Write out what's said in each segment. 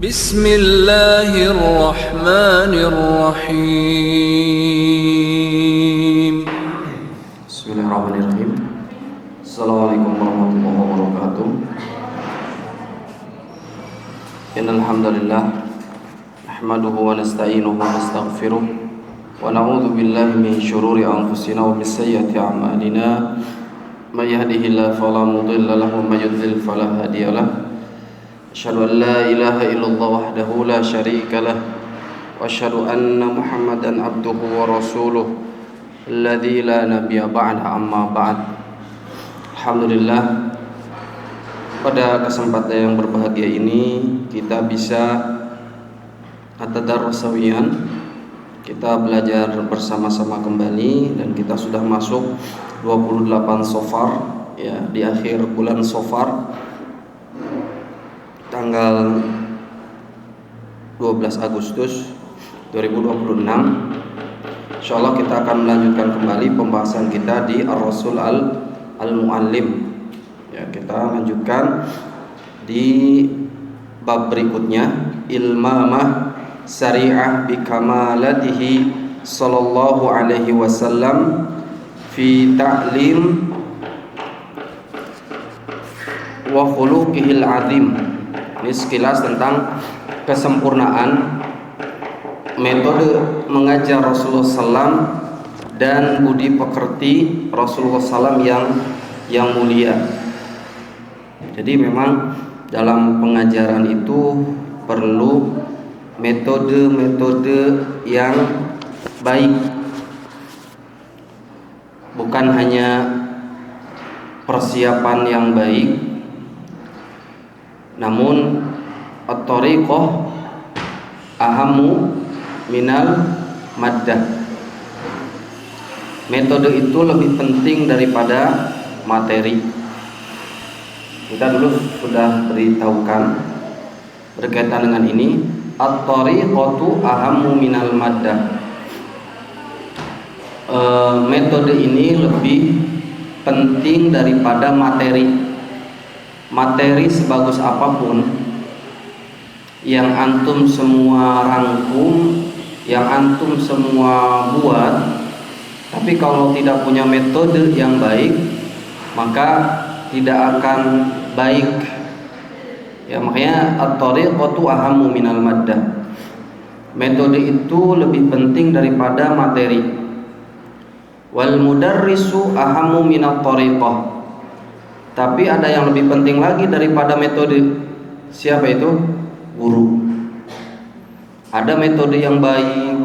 Bismillahirrahmanirrahim. Bismillahirrahmanirrahim. Assalamualaikum warahmatullahi wabarakatuh. Innal hamdalillah nahmaduhu wa nasta'inuhu wa nastaghfiruh wa na'udzu billahi min shururi anfusina wa min sayyiati a'malina. May yahdihillahu fala mudilla lahu wa may yudlil fala hadiya lahu. Asyhadu an la ilaha illallah wahdahu la syarika lah wa asyhadu anna Muhammadan abduhu wa rasuluh alladzi la nabiyya ba'da, amma ba'd. Alhamdulillah, pada kesempatan yang berbahagia ini kita bisa atadarrus sawiyan, kita belajar bersama-sama kembali, dan kita sudah masuk 28 Safar, ya, di akhir bulan Safar, tanggal 12 Agustus 2026. Insyaallah kita akan melanjutkan kembali pembahasan kita di Ar-Rasul Al-Muallim. Ya, kita lanjutkan di bab berikutnya, ilmamah syari'ah bi kamalatihi sallallahu alaihi wasallam fi ta'lim wa khuluqihil azim. Ini sekilas tentang kesempurnaan metode mengajar Rasulullah SAW dan budi pekerti Rasulullah SAW yang mulia. Jadi memang dalam pengajaran itu perlu metode-metode yang baik, bukan hanya persiapan yang baik, namun at-tariqah ahammu minal maddah. Metode itu lebih penting daripada materi. Kita dulu sudah beritahukan berkaitan dengan ini, at-tariqatu ahammu minal maddah. Metode ini lebih penting daripada materi. Materi sebagus apapun yang antum semua rangkum, yang antum semua buat, tapi kalau tidak punya metode yang baik, maka tidak akan baik. Ya, makanya at-tariqatu ahammu minal maddah. Metode itu lebih penting daripada materi. Wal mudarrisu ahammu minat tariqah. Tapi ada yang lebih penting lagi daripada metode. Siapa itu? Guru. Ada metode yang baik,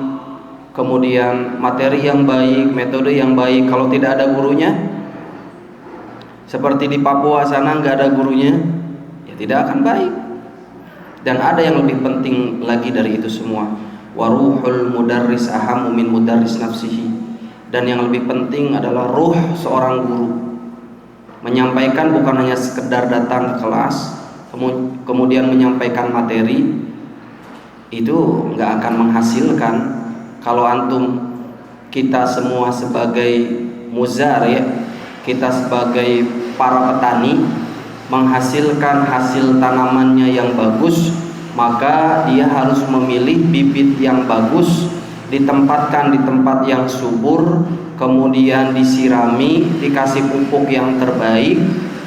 kemudian materi yang baik, metode yang baik. Kalau tidak ada gurunya, seperti di Papua sana nggak ada gurunya, ya tidak akan baik. Dan ada yang lebih penting lagi dari itu semua. Waruhul mudarris ahammu min mudarris nafsihi. Dan yang lebih penting adalah ruh seorang guru. Menyampaikan bukan hanya sekedar datang ke kelas kemudian menyampaikan materi, itu nggak akan menghasilkan. Kalau antum, kita semua sebagai muzari, kita sebagai para petani, menghasilkan hasil tanamannya yang bagus, maka dia harus memilih bibit yang bagus, ditempatkan di tempat yang subur, kemudian disirami, dikasih pupuk yang terbaik,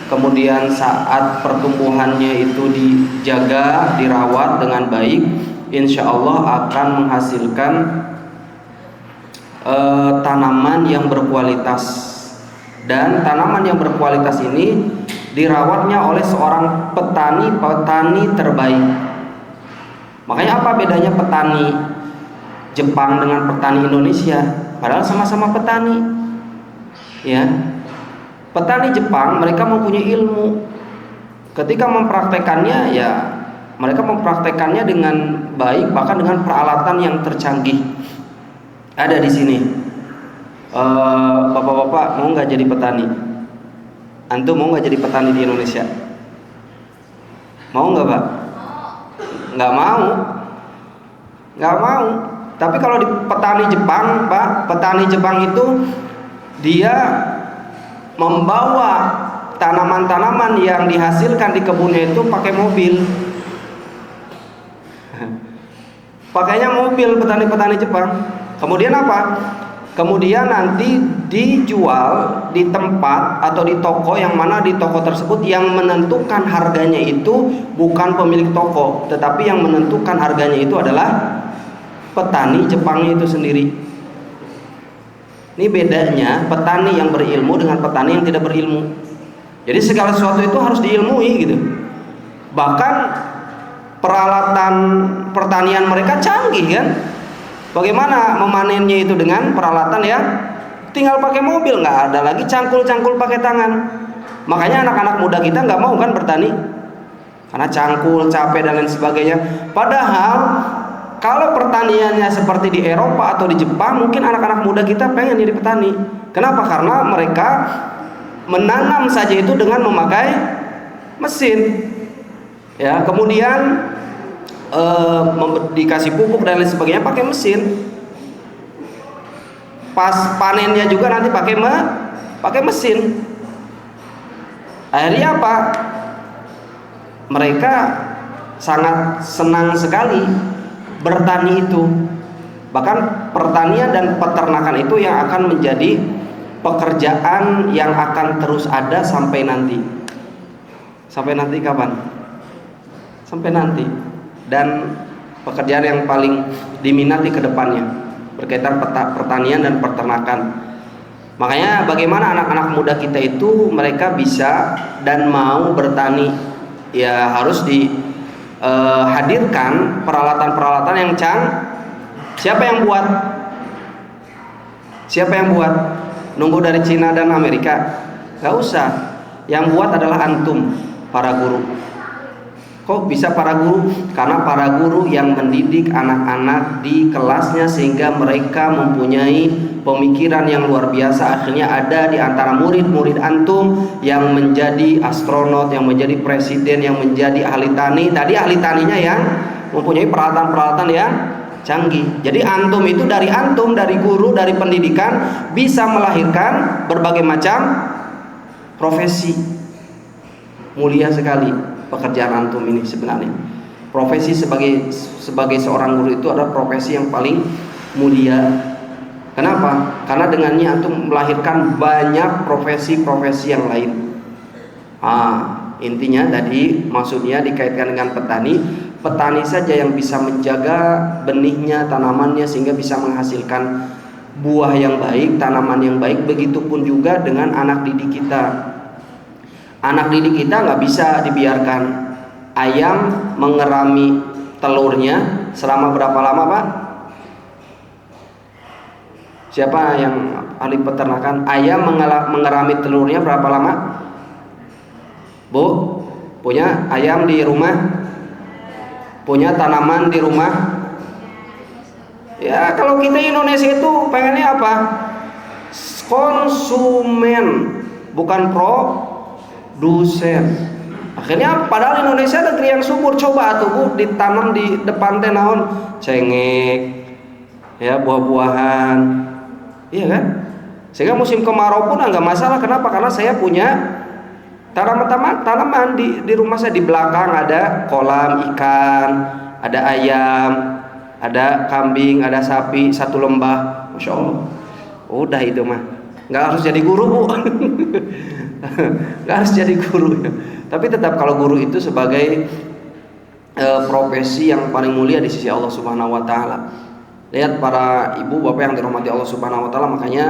kemudian saat pertumbuhannya itu dijaga, dirawat dengan baik, insya Allah akan menghasilkan tanaman yang berkualitas. Dan tanaman yang berkualitas ini dirawatnya oleh seorang petani terbaik. Makanya apa bedanya petani Jepang dengan petani Indonesia? Padahal sama-sama petani, ya. Petani Jepang mereka mempunyai ilmu. Ketika mempraktekannya, ya mereka mempraktekannya dengan baik, bahkan dengan peralatan yang tercanggih. Ada di sini. Bapak-bapak mau nggak jadi petani? Antum mau nggak jadi petani di Indonesia? Mau nggak, Pak? Nggak mau. Nggak mau. Tapi kalau di petani Jepang, Pak, petani Jepang itu dia membawa tanaman-tanaman yang dihasilkan di kebunnya itu pakai mobil. pakainya mobil petani-petani Jepang. Kemudian apa? Kemudian nanti dijual di tempat atau di toko, yang mana di toko tersebut yang menentukan harganya itu bukan pemilik toko, tetapi yang menentukan harganya itu adalah petani Jepangnya itu sendiri. Ini bedanya petani yang berilmu dengan petani yang tidak berilmu. Jadi segala sesuatu itu harus diilmui gitu. Bahkan peralatan pertanian mereka canggih kan. Bagaimana memanennya itu dengan peralatan ya tinggal pakai mobil, nggak ada lagi cangkul-cangkul pakai tangan. Makanya anak-anak muda kita nggak mau kan bertani karena cangkul, capek dan lain sebagainya. Padahal kalau pertaniannya seperti di Eropa atau di Jepang, mungkin anak-anak muda kita pengen jadi petani. Kenapa? Karena mereka menanam saja itu dengan memakai mesin. Ya, kemudian dikasih pupuk dan lain sebagainya pakai mesin. Pas panennya juga nanti pakai mesin. Akhirnya apa? Mereka sangat senang sekali bertani itu. Bahkan pertanian dan peternakan itu yang akan menjadi pekerjaan yang akan terus ada sampai nanti. Sampai nanti kapan? Sampai nanti. Dan pekerjaan yang paling diminati ke depannya berkaitan pertanian dan peternakan. Makanya bagaimana anak-anak muda kita itu mereka bisa dan mau bertani, ya harus dihadirkan peralatan-peralatan yang Siapa yang buat? Siapa yang buat? Nunggu dari Cina dan Amerika? Gak usah. Yang buat adalah antum, para guru. Kok bisa para guru? Karena para guru yang mendidik anak-anak di kelasnya sehingga mereka mempunyai pemikiran yang luar biasa. Akhirnya ada di antara murid-murid antum yang menjadi astronot, yang menjadi presiden, yang menjadi ahli tani. Tadi ahli taninya yang mempunyai peralatan-peralatan yang canggih. Jadi antum itu dari guru, dari pendidikan bisa melahirkan berbagai macam profesi. Mulia sekali pekerjaan antum ini sebenarnya. Profesi sebagai seorang guru itu adalah profesi yang paling mulia. Kenapa? Karena dengannya antum melahirkan banyak profesi-profesi yang lain. Intinya tadi maksudnya dikaitkan dengan petani. Petani saja yang bisa menjaga benihnya, tanamannya sehingga bisa menghasilkan buah yang baik, tanaman yang baik. Begitupun juga dengan anak didik kita. Anak didik kita nggak bisa dibiarkan ayam mengerami telurnya selama berapa lama, Pak? Siapa yang ahli peternakan? Ayam mengerami telurnya berapa lama? Bu, punya ayam di rumah? Punya tanaman di rumah? Ya, kalau kita Indonesia itu pengennya apa? Konsumen, bukan produsen. Akhirnya padahal Indonesia negeri yang subur. Coba tuh Bu, ditanam di depan naon cengek, ya buah-buahan, iya kan? Sehingga musim kemarau pun nggak masalah. Kenapa? Karena saya punya tanaman di rumah saya. Di belakang ada kolam ikan, ada ayam, ada kambing, ada sapi, satu lembah. Masya Allah. Udah itu mah, nggak harus jadi guru Bu. Nggak harus jadi guru ya. Tapi tetap kalau guru itu sebagai profesi yang paling mulia di sisi Allah Subhanahu Wa Taala. Lihat para ibu bapak yang dirahmati Allah Subhanahu Wa Taala. Makanya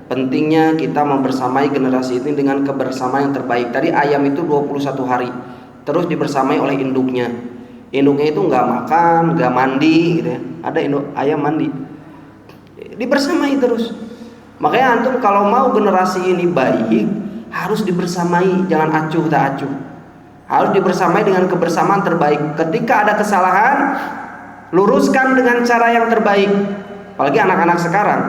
pentingnya kita membersamai generasi ini dengan kebersamaan yang terbaik. Tadi ayam itu 21 hari terus dibersamai oleh induknya. Induknya itu nggak makan, nggak mandi gitu ya. Ada ayam mandi, dibersamai terus. Makanya antum kalau mau generasi ini baik harus dibersamai, jangan acuh tak acuh. Harus dibersamai dengan kebersamaan terbaik. Ketika ada kesalahan, luruskan dengan cara yang terbaik. Apalagi anak-anak sekarang,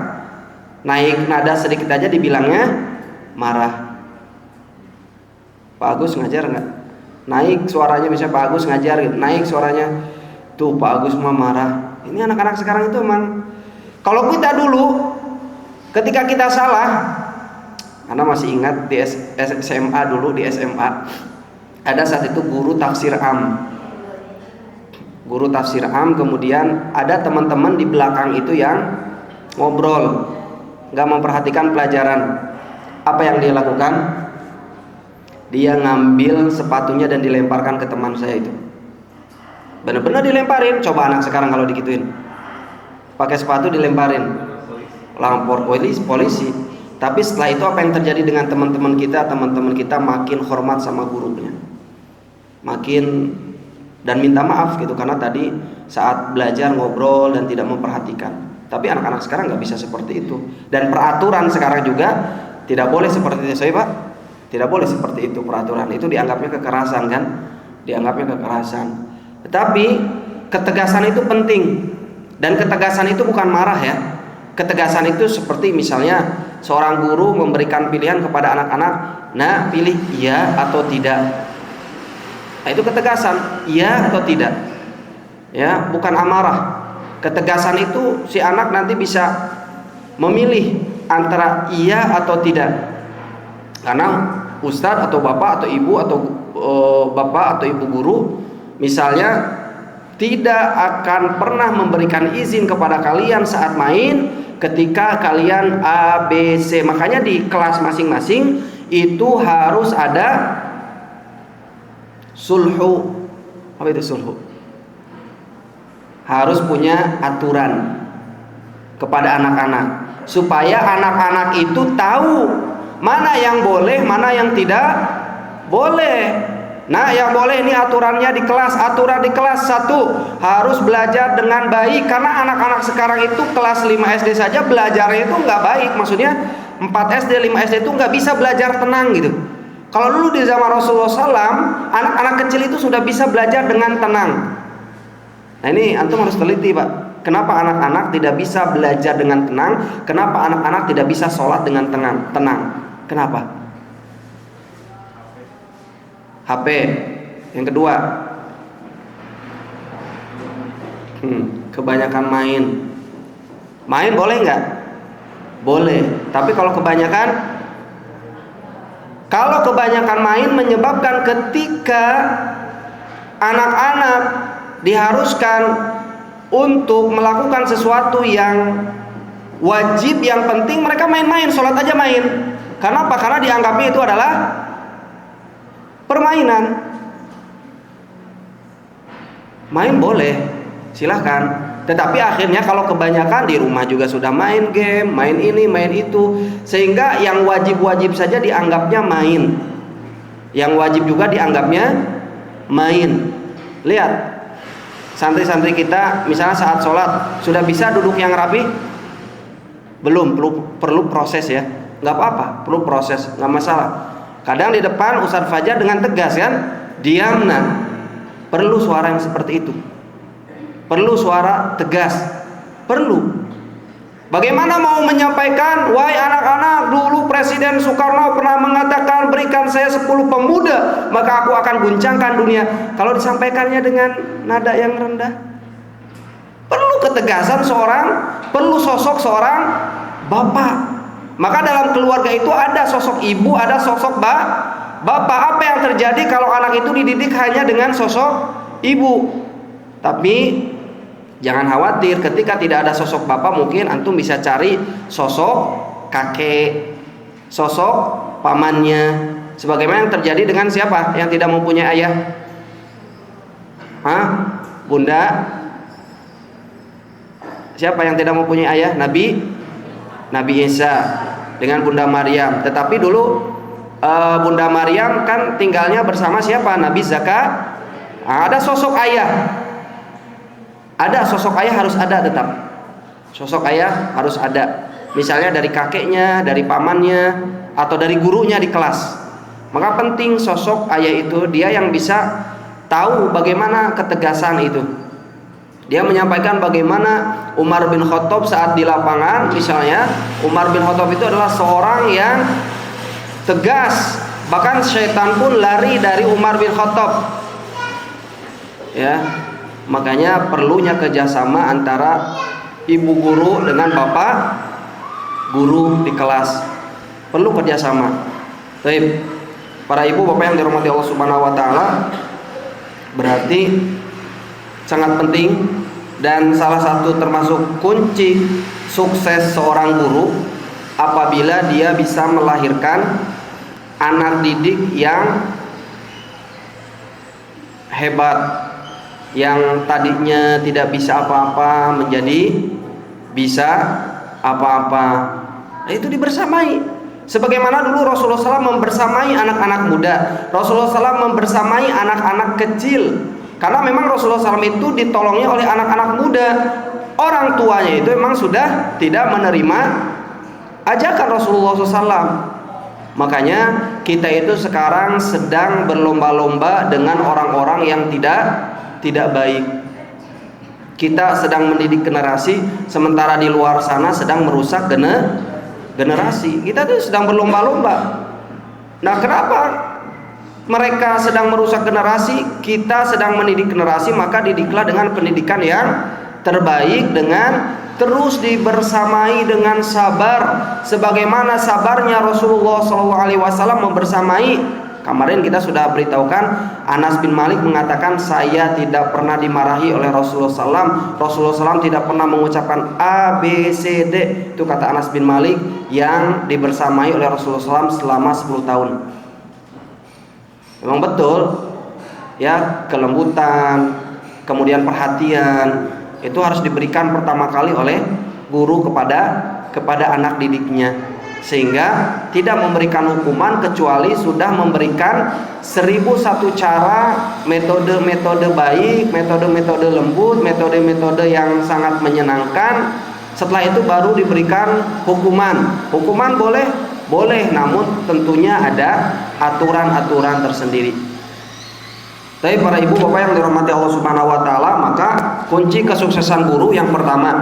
naik nada sedikit aja dibilangnya marah. Pak Agus ngajar nggak? Naik suaranya, misalnya Pak Agus ngajar, naik suaranya, tuh Pak Agus mah marah. Ini anak-anak sekarang itu emang. Kalau kita dulu, ketika kita salah, Anda masih ingat di SMA dulu, di SMA ada saat itu guru tafsir am. guru tafsir am, kemudian ada teman-teman di belakang itu yang ngobrol, nggak memperhatikan pelajaran. Apa yang dia lakukan? Dia ngambil sepatunya dan dilemparkan ke teman saya itu. Benar-benar dilemparin. Coba anak sekarang kalau digituin, pakai sepatu dilemparin, lapor polisi. Tapi setelah itu apa yang terjadi dengan teman-teman kita? Teman-teman kita makin hormat sama gurunya, makin dan minta maaf gitu, karena tadi saat belajar ngobrol dan tidak memperhatikan. Tapi anak-anak sekarang nggak bisa seperti itu, dan peraturan sekarang juga tidak boleh seperti itu, Pak. Tidak boleh seperti itu peraturan. Itu dianggapnya kekerasan kan? Dianggapnya kekerasan. Tetapi ketegasan itu penting, dan ketegasan itu bukan marah ya. Ketegasan itu seperti misalnya seorang guru memberikan pilihan kepada anak-anak, nah pilih iya atau tidak. Nah, itu ketegasan, iya atau tidak, ya, bukan amarah. Ketegasan itu si anak nanti bisa memilih antara iya atau tidak, karena ustadz atau bapak atau ibu atau bapak atau ibu guru misalnya tidak akan pernah memberikan izin kepada kalian saat main ketika kalian A, B, C. Makanya di kelas masing-masing itu harus ada sulhu. Apa itu sulhu? Harus punya aturan kepada anak-anak, supaya anak-anak itu tahu mana yang boleh, mana yang tidak boleh. Nah, yang boleh ini aturannya di kelas. Aturan di kelas 1, harus belajar dengan baik. Karena anak-anak sekarang itu kelas 5 SD saja belajarnya itu nggak baik. Maksudnya 4 SD, 5 SD itu nggak bisa belajar tenang gitu. Kalau dulu di zaman Rasulullah SAW, anak-anak kecil itu sudah bisa belajar dengan tenang. Nah, ini antum harus teliti, Pak. Kenapa anak-anak tidak bisa belajar dengan tenang? Kenapa anak-anak tidak bisa sholat dengan tenang? Kenapa? HP. Yang kedua, kebanyakan main. Main boleh nggak? Boleh. Tapi kalau kebanyakan main menyebabkan ketika anak-anak diharuskan untuk melakukan sesuatu yang wajib, yang penting, mereka main-main, sholat aja main. Karena apa? Karena dianggapnya itu adalah permainan. Main boleh, silahkan. Tetapi akhirnya kalau kebanyakan di rumah juga sudah main game, main ini, main itu, sehingga yang wajib-wajib saja dianggapnya main, yang wajib juga dianggapnya main. Lihat santri-santri kita misalnya saat sholat sudah bisa duduk yang rapi? Belum, perlu proses ya. Nggak apa-apa, perlu proses, nggak masalah. Kadang di depan Ustadz Fajar dengan tegas kan, diam. Nah, perlu suara yang seperti itu, perlu suara tegas, perlu. Bagaimana mau menyampaikan, wahai anak-anak, dulu Presiden Soekarno pernah mengatakan berikan saya 10 pemuda maka aku akan guncangkan dunia. Kalau disampaikannya dengan nada yang rendah, perlu ketegasan seorang, perlu sosok seorang bapak. Maka dalam keluarga itu ada sosok ibu, ada sosok bapak. Apa yang terjadi kalau anak itu dididik hanya dengan sosok ibu? Tapi jangan khawatir, ketika tidak ada sosok bapak, mungkin antum bisa cari sosok kakek, sosok pamannya. Sebagaimana yang terjadi dengan siapa yang tidak mempunyai ayah? Bunda. Siapa yang tidak mempunyai ayah? Nabi Isa dengan Bunda Maryam. Tetapi dulu Bunda Maryam kan tinggalnya bersama siapa? Nabi Zakaria. Ada sosok ayah. Ada sosok ayah, harus ada tetap. Sosok ayah harus ada. Misalnya dari kakeknya, dari pamannya, atau dari gurunya di kelas. Maka penting sosok ayah itu, dia yang bisa tahu bagaimana ketegasan itu. Dia menyampaikan bagaimana Umar bin Khattab saat di lapangan, misalnya Umar bin Khattab itu adalah seorang yang tegas, bahkan syaitan pun lari dari Umar bin Khattab. Ya, makanya perlunya kerjasama antara ibu guru dengan bapak guru di kelas. Perlu kerjasama. Baik, para ibu bapak yang dirahmati Allah Subhanahu Wa Taala, berarti sangat penting, dan salah satu termasuk kunci sukses seorang guru apabila dia bisa melahirkan anak didik yang hebat, yang tadinya tidak bisa apa-apa menjadi bisa apa-apa. Itu dibersamai. Sebagaimana dulu Rasulullah SAW membersamai anak-anak muda, Rasulullah SAW membersamai anak-anak kecil. Karena memang Rasulullah SAW itu ditolongnya oleh anak-anak muda. Orang tuanya itu memang sudah tidak menerima ajakan Rasulullah SAW. Makanya kita itu sekarang sedang berlomba-lomba dengan orang-orang yang tidak baik. Kita sedang mendidik generasi, sementara di luar sana sedang merusak generasi. Kita tuh sedang berlomba-lomba. Nah, kenapa mereka sedang merusak generasi, kita sedang mendidik generasi? Maka didiklah dengan pendidikan yang terbaik, dengan terus dibersamai dengan sabar, sebagaimana sabarnya Rasulullah SAW membersamai. Kemarin kita sudah beritahukan, Anas bin Malik mengatakan, saya tidak pernah dimarahi oleh Rasulullah SAW. Rasulullah SAW tidak pernah mengucapkan A, B, C, D. Itu kata Anas bin Malik yang dibersamai oleh Rasulullah SAW selama 10 tahun. Memang betul ya, kelembutan, kemudian perhatian itu harus diberikan pertama kali oleh guru kepada anak didiknya, sehingga tidak memberikan hukuman kecuali sudah memberikan 1001 cara, metode-metode baik, metode-metode lembut, metode-metode yang sangat menyenangkan. Setelah itu baru diberikan hukuman. Hukuman boleh, namun tentunya ada aturan-aturan tersendiri. Tapi para ibu bapak yang dirahmati Allah Subhanahu wa taala, maka kunci kesuksesan guru yang pertama,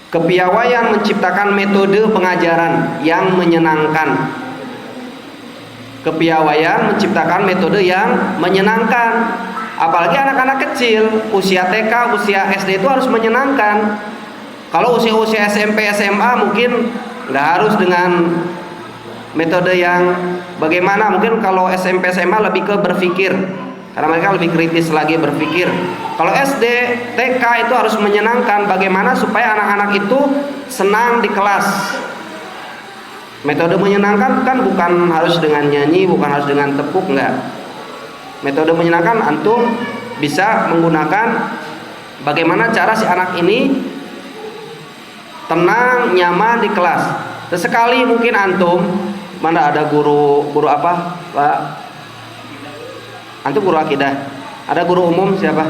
kepiawaian menciptakan metode pengajaran yang menyenangkan. Kepiawaian menciptakan metode yang menyenangkan. Apalagi anak-anak kecil, usia TK, usia SD itu harus menyenangkan. Kalau usia-usia SMP, SMA mungkin nggak harus dengan metode yang bagaimana. Mungkin kalau SMP, SMA lebih ke berpikir, karena mereka lebih kritis lagi berpikir. Kalau SD, TK itu harus menyenangkan. Bagaimana supaya anak-anak itu senang di kelas. Metode menyenangkan kan bukan harus dengan nyanyi, bukan harus dengan tepuk, enggak. Metode menyenangkan antum bisa menggunakan bagaimana cara si anak ini tenang, nyaman di kelas. Sesekali mungkin antum, mana ada guru apa, Pak? Antum guru akidah. Ada guru umum siapa?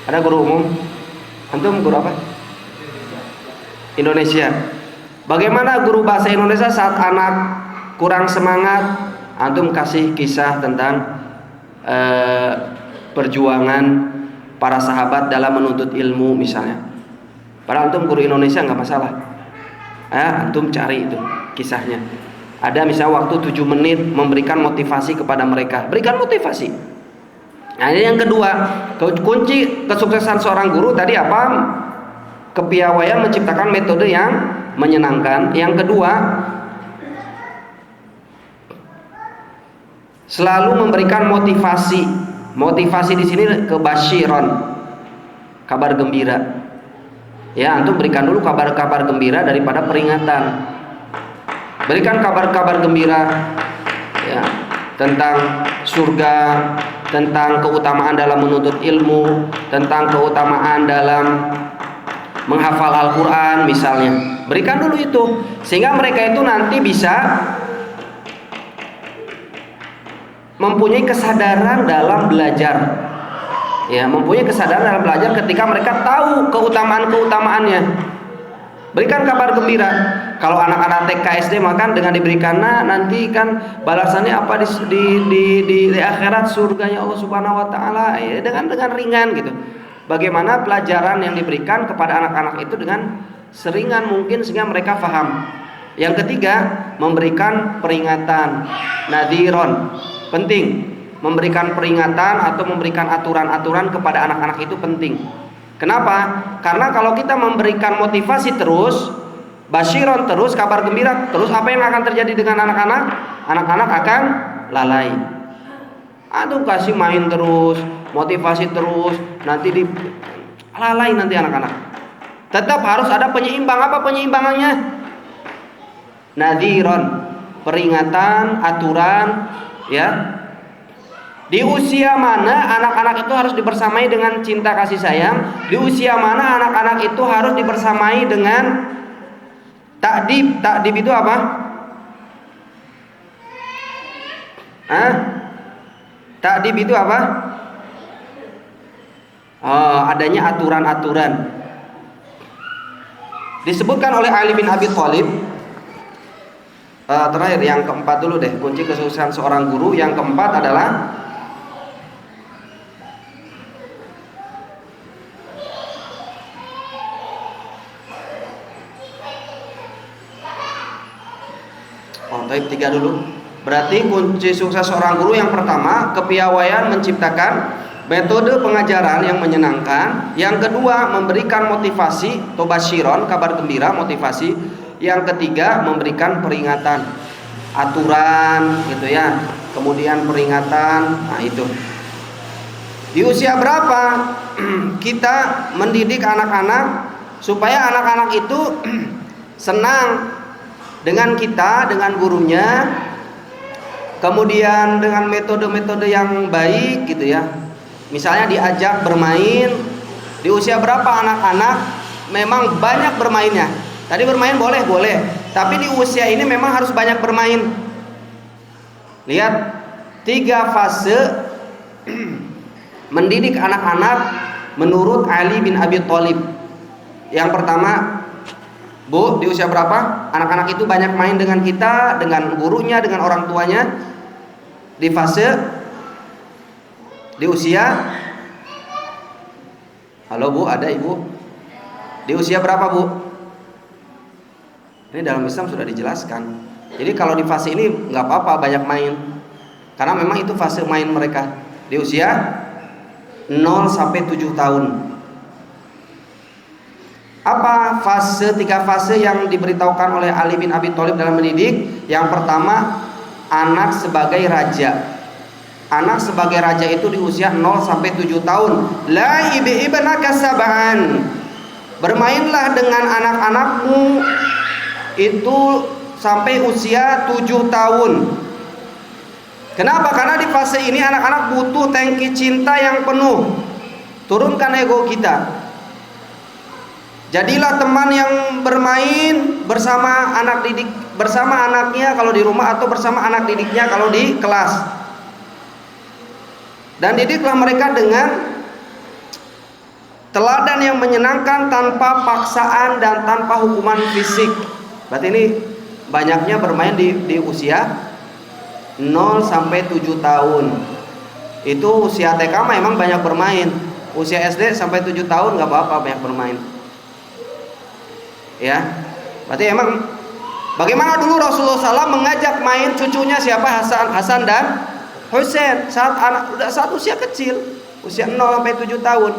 Ada guru umum? Antum guru apa? Indonesia. Bagaimana guru bahasa Indonesia saat anak kurang semangat, antum kasih kisah tentang perjuangan para sahabat dalam menuntut ilmu misalnya. Para antum guru Indonesia nggak masalah. Antum cari itu kisahnya. Ada misalnya waktu 7 menit memberikan motivasi kepada mereka. Berikan motivasi. Nah, ini yang kedua, kunci kesuksesan seorang guru tadi apa? Kepiawaian menciptakan metode yang menyenangkan. Yang kedua, selalu memberikan motivasi. Motivasi di sini kebasyiron, kabar gembira. Ya, antum berikan dulu kabar-kabar gembira daripada peringatan. Berikan kabar-kabar gembira ya, tentang surga, tentang keutamaan dalam menuntut ilmu, tentang keutamaan dalam menghafal Al-Quran misalnya. Berikan dulu itu, sehingga mereka itu nanti bisa mempunyai kesadaran dalam belajar. Ya, mempunyai kesadaran dalam belajar ketika mereka tahu keutamaan-keutamaannya. Berikan kabar gembira. Kalau anak-anak TK SD makan dengan diberikan nanti kan balasannya apa di akhirat, surganya Allah Subhanahu wa taala, ya, dengan ringan gitu. Bagaimana pelajaran yang diberikan kepada anak-anak itu dengan seringan mungkin sehingga mereka paham. Yang ketiga, memberikan peringatan, nadhiron. Penting. Memberikan peringatan atau memberikan aturan-aturan kepada anak-anak itu penting. Kenapa? Karena kalau kita memberikan motivasi terus, basyiron terus, kabar gembira terus, apa yang akan terjadi dengan anak-anak? Anak-anak akan lalai. Aduh, kasih main terus, motivasi terus, nanti di lalai nanti anak-anak. Tetap harus ada penyeimbang. Apa penyeimbangannya? Nadhiron, peringatan, aturan, ya. Di usia mana anak-anak itu harus dibersamai dengan cinta kasih sayang? Di usia mana anak-anak itu harus dibersamai dengan ta'dib? Ta'dib itu apa? Ta'dib itu apa? Adanya aturan-aturan. Disebutkan oleh Ali bin Abi Thalib. Terakhir yang keempat dulu deh, kunci kesuksesan seorang guru. Yang keempat adalah taib 3 dulu. Berarti kunci sukses seorang guru yang pertama, kepiawaian menciptakan metode pengajaran yang menyenangkan. Yang kedua, memberikan motivasi, tobashiron, kabar gembira, motivasi. Yang ketiga, memberikan peringatan, aturan gitu ya. Kemudian peringatan. Nah, itu. Di usia berapa kita mendidik anak-anak supaya anak-anak itu senang dengan kita, dengan gurunya, kemudian dengan metode-metode yang baik gitu ya. Misalnya diajak bermain. Di usia berapa anak-anak memang banyak bermainnya? Tadi bermain boleh, tapi di usia ini memang harus banyak bermain. Lihat 3 fase mendidik anak-anak menurut Ali bin Abi Thalib. Yang pertama, Bu, di usia berapa anak-anak itu banyak main dengan kita, dengan gurunya, dengan orang tuanya? Di fase, di usia, halo Bu, ada Ibu? Di usia berapa Bu? Ini dalam Islam sudah dijelaskan. Jadi kalau di fase ini nggak apa-apa banyak main, karena memang itu fase main mereka. Di usia 0 sampai 7 tahun. Apa 3 fase yang diberitahukan oleh Ali bin Abi Thalib dalam mendidik? Yang pertama, anak sebagai raja. Anak sebagai raja itu di usia 0 sampai 7 tahun. La ibnaka sab'an. Bermainlah dengan anak-anakmu itu sampai usia 7 tahun. Kenapa? Karena di fase ini anak-anak butuh tangki cinta yang penuh. Turunkan ego kita. Jadilah teman yang bermain bersama anak didik, bersama anaknya kalau di rumah, atau bersama anak didiknya kalau di kelas. Dan didiklah mereka dengan teladan yang menyenangkan, tanpa paksaan dan tanpa hukuman fisik. Berarti ini banyaknya bermain di usia 0 sampai 7 tahun. Itu usia TK memang banyak bermain. Usia SD sampai 7 tahun nggak apa-apa banyak bermain. Ya, berarti emang bagaimana dulu Rasulullah SAW mengajak main cucunya siapa? Hasan dan Husain saat usia kecil, usia 0 sampai 7 tahun.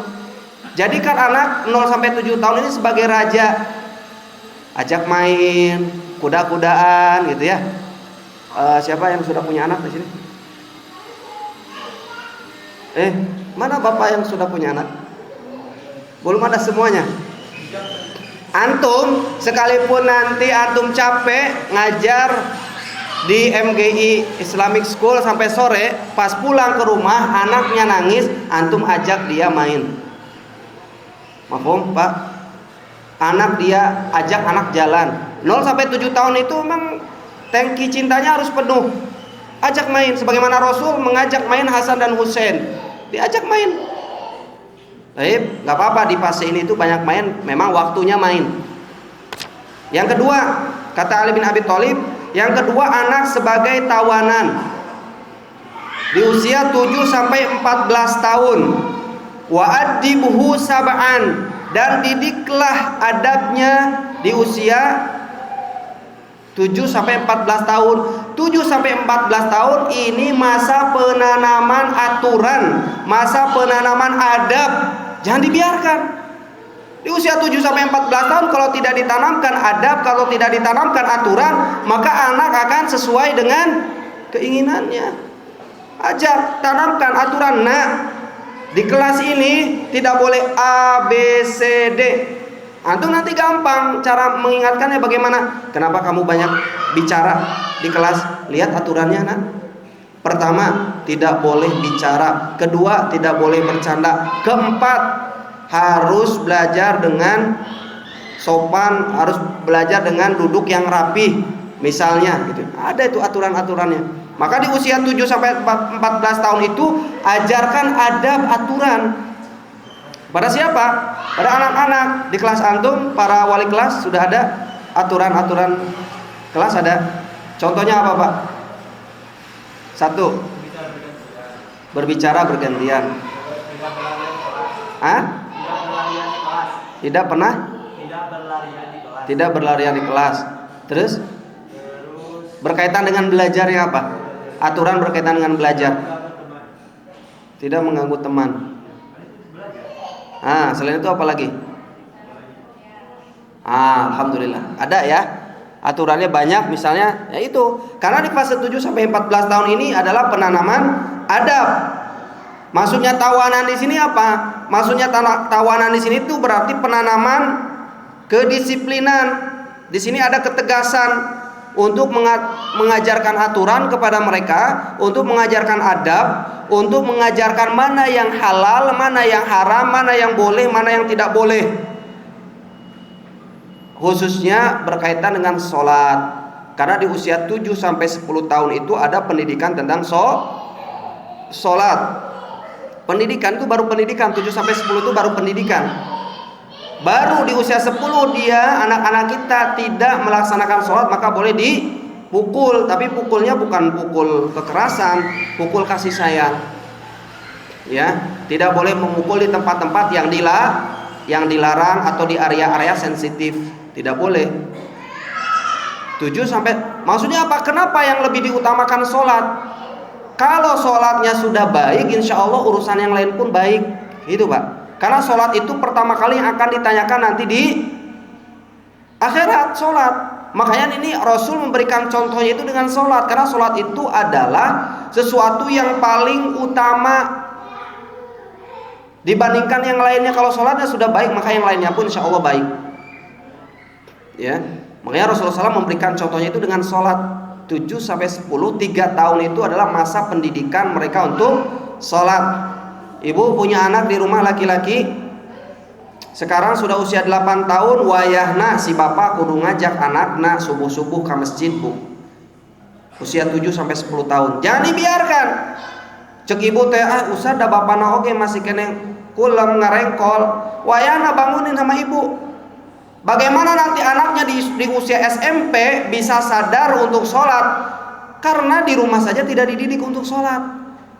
Jadikan anak 0 sampai 7 tahun ini sebagai raja. Ajak main kuda-kudaan gitu ya. Siapa yang sudah punya anak di sini? Mana bapak yang sudah punya anak? Belum ada semuanya. Antum sekalipun nanti antum capek ngajar di MGI Islamic School sampai sore, pas pulang ke rumah anaknya nangis, antum ajak dia main. Mafhum, Pak? Anak dia ajak anak jalan. 0 sampai 7 tahun itu memang tangki cintanya harus penuh. Ajak main sebagaimana Rasul mengajak main Hasan dan Husain. Diajak main. Baik, nggak apa-apa di fase ini itu banyak main, memang waktunya main. Yang kedua, kata Ali bin Abi Thalib, yang kedua anak sebagai tawanan di usia 7 sampai 14 tahun. Wa addibuhu sab'an, dan didiklah adabnya di usia 7 sampai 14 tahun. 7 sampai 14 tahun ini masa penanaman aturan, masa penanaman adab. Jangan dibiarkan. Di usia 7 sampai 14 tahun kalau tidak ditanamkan adab, kalau tidak ditanamkan aturan, maka anak akan sesuai dengan keinginannya. Ajak, tanamkan aturan. Nah, Di kelas ini tidak boleh A, B, C, D. Antum nanti gampang cara mengingatkannya bagaimana. Kenapa kamu banyak bicara di kelas? Lihat aturannya, nak. Pertama, tidak boleh bicara. Kedua, tidak boleh bercanda. Keempat, harus belajar dengan sopan, harus belajar dengan duduk yang rapi. Misalnya gitu. Ada itu aturan-aturannya. Maka di usia 7 sampai 14 tahun itu ajarkan adab aturan. Pada siapa? Pada anak-anak. Di kelas antum, para wali kelas sudah ada aturan-aturan kelas ada. Contohnya apa, Pak? 1. Berbicara bergantian. Hah? Tidak pernah? Tidak berlarian di kelas. Terus? Berkaitan dengan belajarnya apa? Aturan berkaitan dengan belajar. Tidak mengganggu teman. Selain itu apa lagi? Alhamdulillah. Ada ya. Aturannya banyak, misalnya ya itu. Karena di fase 7 sampai 14 tahun ini adalah penanaman adab. Maksudnya tawanan di sini apa? Maksudnya tawanan di sini itu berarti penanaman kedisiplinan. Di sini ada ketegasan untuk mengajarkan aturan kepada mereka, untuk mengajarkan adab, untuk mengajarkan mana yang halal, mana yang haram, mana yang boleh, mana yang tidak boleh. Khususnya berkaitan dengan sholat. Karena di usia 7 sampai 10 tahun itu ada pendidikan tentang sholat. Pendidikan itu baru pendidikan. 7 sampai 10 itu baru pendidikan. Baru di usia 10 dia, anak-anak kita tidak melaksanakan sholat, maka boleh dipukul. Tapi pukulnya bukan pukul kekerasan, pukul kasih sayang. Ya, tidak boleh memukul di tempat-tempat yang dilarang atau di area-area sensitif. Tidak boleh. 7 sampai, maksudnya apa? Kenapa yang lebih diutamakan sholat? Kalau sholatnya sudah baik, insya Allah urusan yang lain pun baik. Itu, Pak. Karena sholat itu pertama kali yang akan ditanyakan nanti di akhirat, sholat. Makanya ini Rasul memberikan contohnya itu dengan sholat. Karena sholat itu adalah sesuatu yang paling utama dibandingkan yang lainnya. Kalau sholatnya sudah baik, maka yang lainnya pun insya Allah baik. Ya, makanya Rasulullah SAW memberikan contohnya itu dengan sholat. 7 sampai 10, 3 tahun itu adalah masa pendidikan mereka untuk sholat. Ibu punya anak di rumah laki-laki, sekarang sudah usia 8 tahun, wayahna si bapak kudu ngajak anakna subuh-subuh ke masjid, Bu. Usia 7 sampai 10 tahun. Jangan dibiarkan. Cek ibu teh, usah da bapana oge masih kene kulem ngarengkol. Wayahna bangunin sama ibu. Bagaimana nanti anaknya di usia SMP bisa sadar untuk sholat? Karena di rumah saja tidak dididik untuk sholat.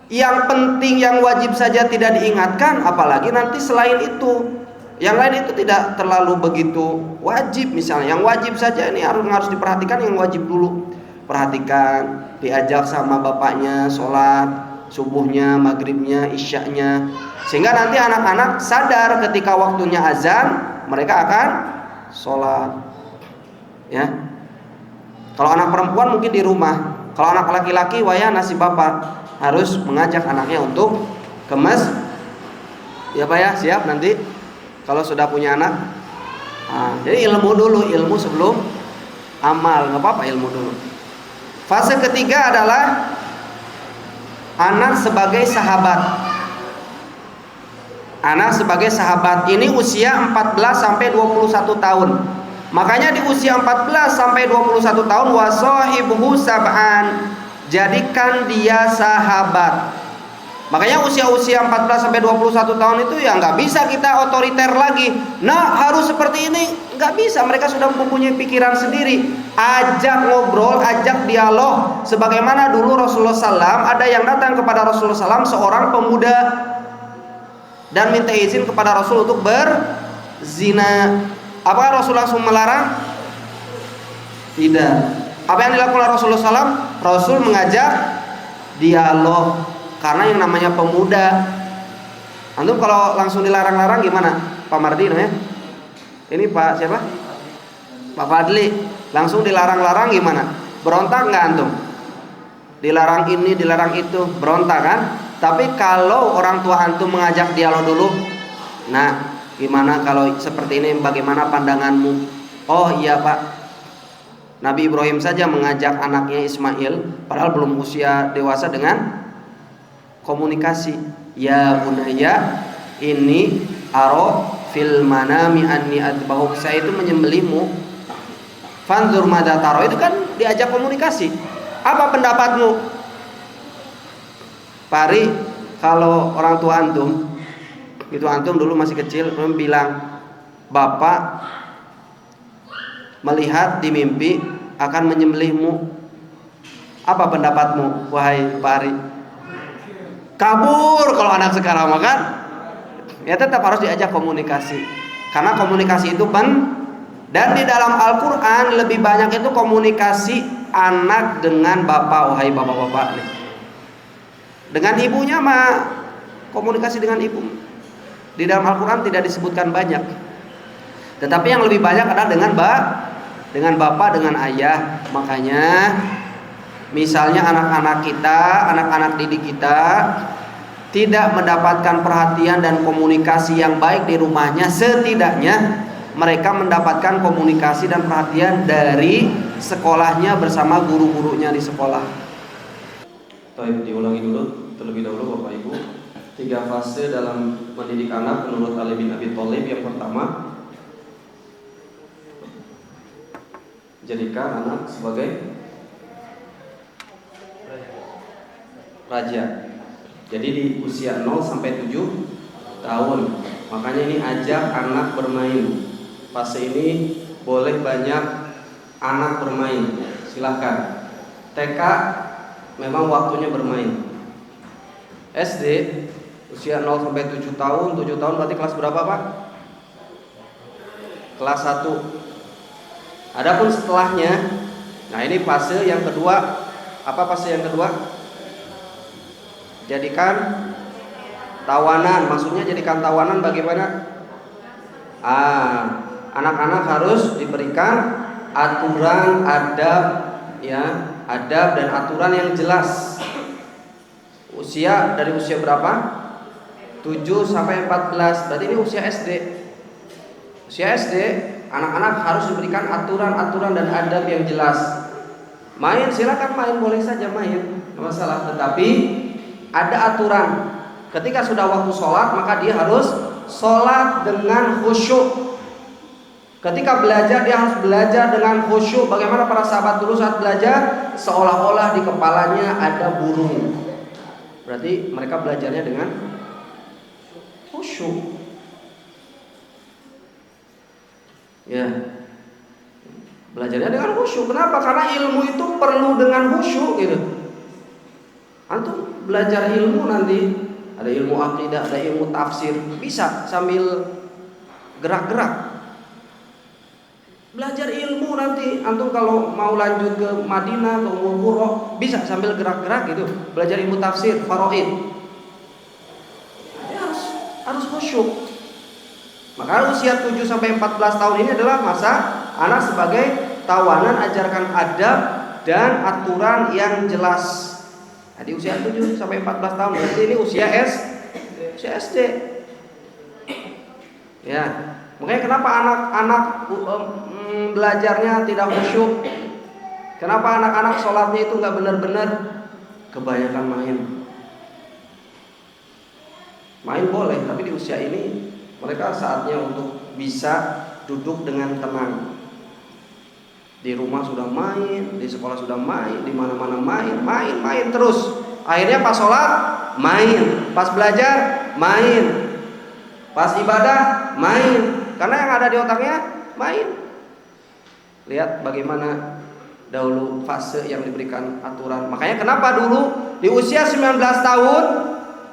Yang penting, yang wajib saja tidak diingatkan, apalagi nanti selain itu. Yang lain itu tidak terlalu begitu wajib. Misalnya yang wajib saja ini harus diperhatikan, yang wajib dulu. Perhatikan, diajak sama bapaknya sholat subuhnya, maghribnya, isyaknya, sehingga nanti anak-anak sadar ketika waktunya azan mereka akan sholat. Ya, kalau anak perempuan mungkin di rumah. Kalau anak laki-laki, wayah nasib bapak harus mengajak anaknya untuk ke masjid. Ya Pak ya, siap nanti kalau sudah punya anak. Jadi ilmu dulu, ilmu sebelum amal, nggak apa-apa ilmu dulu. Fase ketiga adalah anak sebagai sahabat. Anak sebagai sahabat ini usia 14 sampai 21 tahun. Makanya di usia 14 sampai 21 tahun wasohibuhu sab'an, jadikan dia sahabat. Makanya usia-usia 14 sampai 21 tahun itu ya nggak bisa kita otoriter lagi. Nah harus seperti ini, nggak bisa. Mereka sudah mempunyai pikiran sendiri. Ajak ngobrol, ajak dialog. Sebagaimana dulu Rasulullah SAW ada yang datang kepada Rasulullah SAW seorang pemuda dan minta izin kepada Rasul untuk berzina. Apakah Rasul langsung melarang? Tidak. Apa yang dilakukan Rasulullah SAW? Rasul mengajak dialog. Karena yang namanya pemuda, antum kalau langsung dilarang-larang gimana? Pak Mardi namanya? Ini Pak siapa? Pak Fadli. Langsung dilarang-larang gimana? Berontak nggak antum? Dilarang ini, dilarang itu, berontak kan? Tapi kalau orang tua antum mengajak dialog dulu, nah gimana kalau seperti ini, bagaimana pandanganmu? Oh iya Pak, Nabi Ibrahim saja mengajak anaknya Ismail padahal belum usia dewasa dengan komunikasi. Ya bunaya, ini aro fil manami anni adbahuk, saya itu menyembelihmu. Fanzur madza taro, itu kan diajak komunikasi. Apa pendapatmu? Pari, kalau orang tua antum, itu antum dulu masih kecil, bilang, bapak melihat di mimpi akan menyembelihmu. Apa pendapatmu, wahai Pari? Kabur kalau anak sekarang makan. Ya tetap harus diajak komunikasi. Karena komunikasi itu dan di dalam Al-Quran lebih banyak itu komunikasi anak dengan bapak, wahai bapak-bapak nih. Dengan ibunya mah komunikasi dengan ibu. Di dalam Al-Quran tidak disebutkan banyak. Tetapi yang lebih banyak adalah dengan bapak, dengan ayah. Makanya misalnya anak-anak kita, anak-anak didik kita tidak mendapatkan perhatian dan komunikasi yang baik di rumahnya, setidaknya mereka mendapatkan komunikasi dan perhatian dari sekolahnya bersama guru-gurunya di sekolah. Baik, diulangi dulu terlebih dahulu Bapak Ibu. 3 fase dalam mendidik anak menurut Ali bin Abi Thalib. Yang pertama, jadikan anak sebagai raja. Jadi di usia 0 sampai 7 tahun. Makanya ini ajak anak bermain. Fase ini boleh banyak anak bermain. Silahkan. TK memang waktunya bermain. SD usia 0 sampai 7 tahun. 7 tahun berarti kelas berapa Pak? Kelas 1. Adapun setelahnya, nah ini fase yang kedua. Apa fase yang kedua? Jadikan tawanan. Maksudnya jadikan tawanan bagaimana? Anak-anak harus diberikan aturan adab, ya, adab dan aturan yang jelas. Dari usia berapa? 7 sampai 14. Berarti ini usia SD. Usia SD, anak-anak harus diberikan aturan-aturan dan adab yang jelas. Main, silakan main, boleh saja main, tidak masalah. Tetapi ada aturan. Ketika sudah waktu sholat, maka dia harus sholat dengan khusyuk. Ketika belajar, dia harus belajar dengan khusyuk. Bagaimana para sahabat dulu saat belajar? Seolah-olah di kepalanya ada burung. Berarti mereka belajarnya dengan khusyuk. Ya, belajarnya dengan khusyuk. Kenapa? Karena ilmu itu perlu dengan khusyuk gitu. Antum belajar ilmu nanti, ada ilmu akidah, ada ilmu tafsir, bisa sambil gerak-gerak. Belajar ilmu nanti, antum kalau mau lanjut ke Madinah, ke Ummul Qura, bisa sambil gerak-gerak gitu. Belajar ilmu tafsir, faraid. Harus khusyuk. Maka usia 7 sampai 14 tahun ini adalah masa anak sebagai tawanan, ajarkan adab dan aturan yang jelas. Nah, di usia 7 sampai 14 tahun berarti ini usia SD. Ya, makanya kenapa anak-anak belajarnya tidak khusyuk? Kenapa anak-anak sholatnya itu nggak benar-benar? Kebanyakan main. Main boleh, tapi di usia ini mereka saatnya untuk bisa duduk dengan tenang. Di rumah sudah main, di sekolah sudah main, di mana-mana main terus. Akhirnya pas sholat main, pas belajar main, pas ibadah main. Karena yang ada di otaknya main. Lihat bagaimana dahulu fase yang diberikan aturan. Makanya kenapa dulu di usia 19 tahun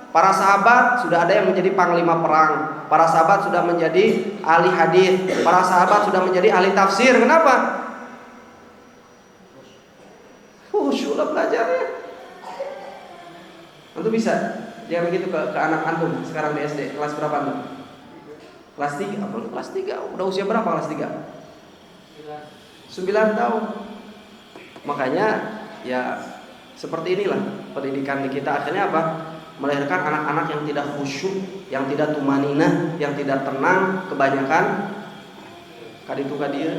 para sahabat sudah ada yang menjadi panglima perang, para sahabat sudah menjadi ahli hadis, para sahabat sudah menjadi ahli tafsir. Kenapa? Khusyuk belajarnya. Antum bisa jangan begitu ke anak antum sekarang di SD. Kelas berapa antum? Kelas 3. Kelas 3. Udah usia berapa kelas 3? 9 tahun. Makanya ya seperti inilah pendidikan di kita. Akhirnya apa? melahirkan anak-anak yang tidak khusyuk, yang tidak tumaninah, yang tidak tenang, kebanyakan kaditu kadia.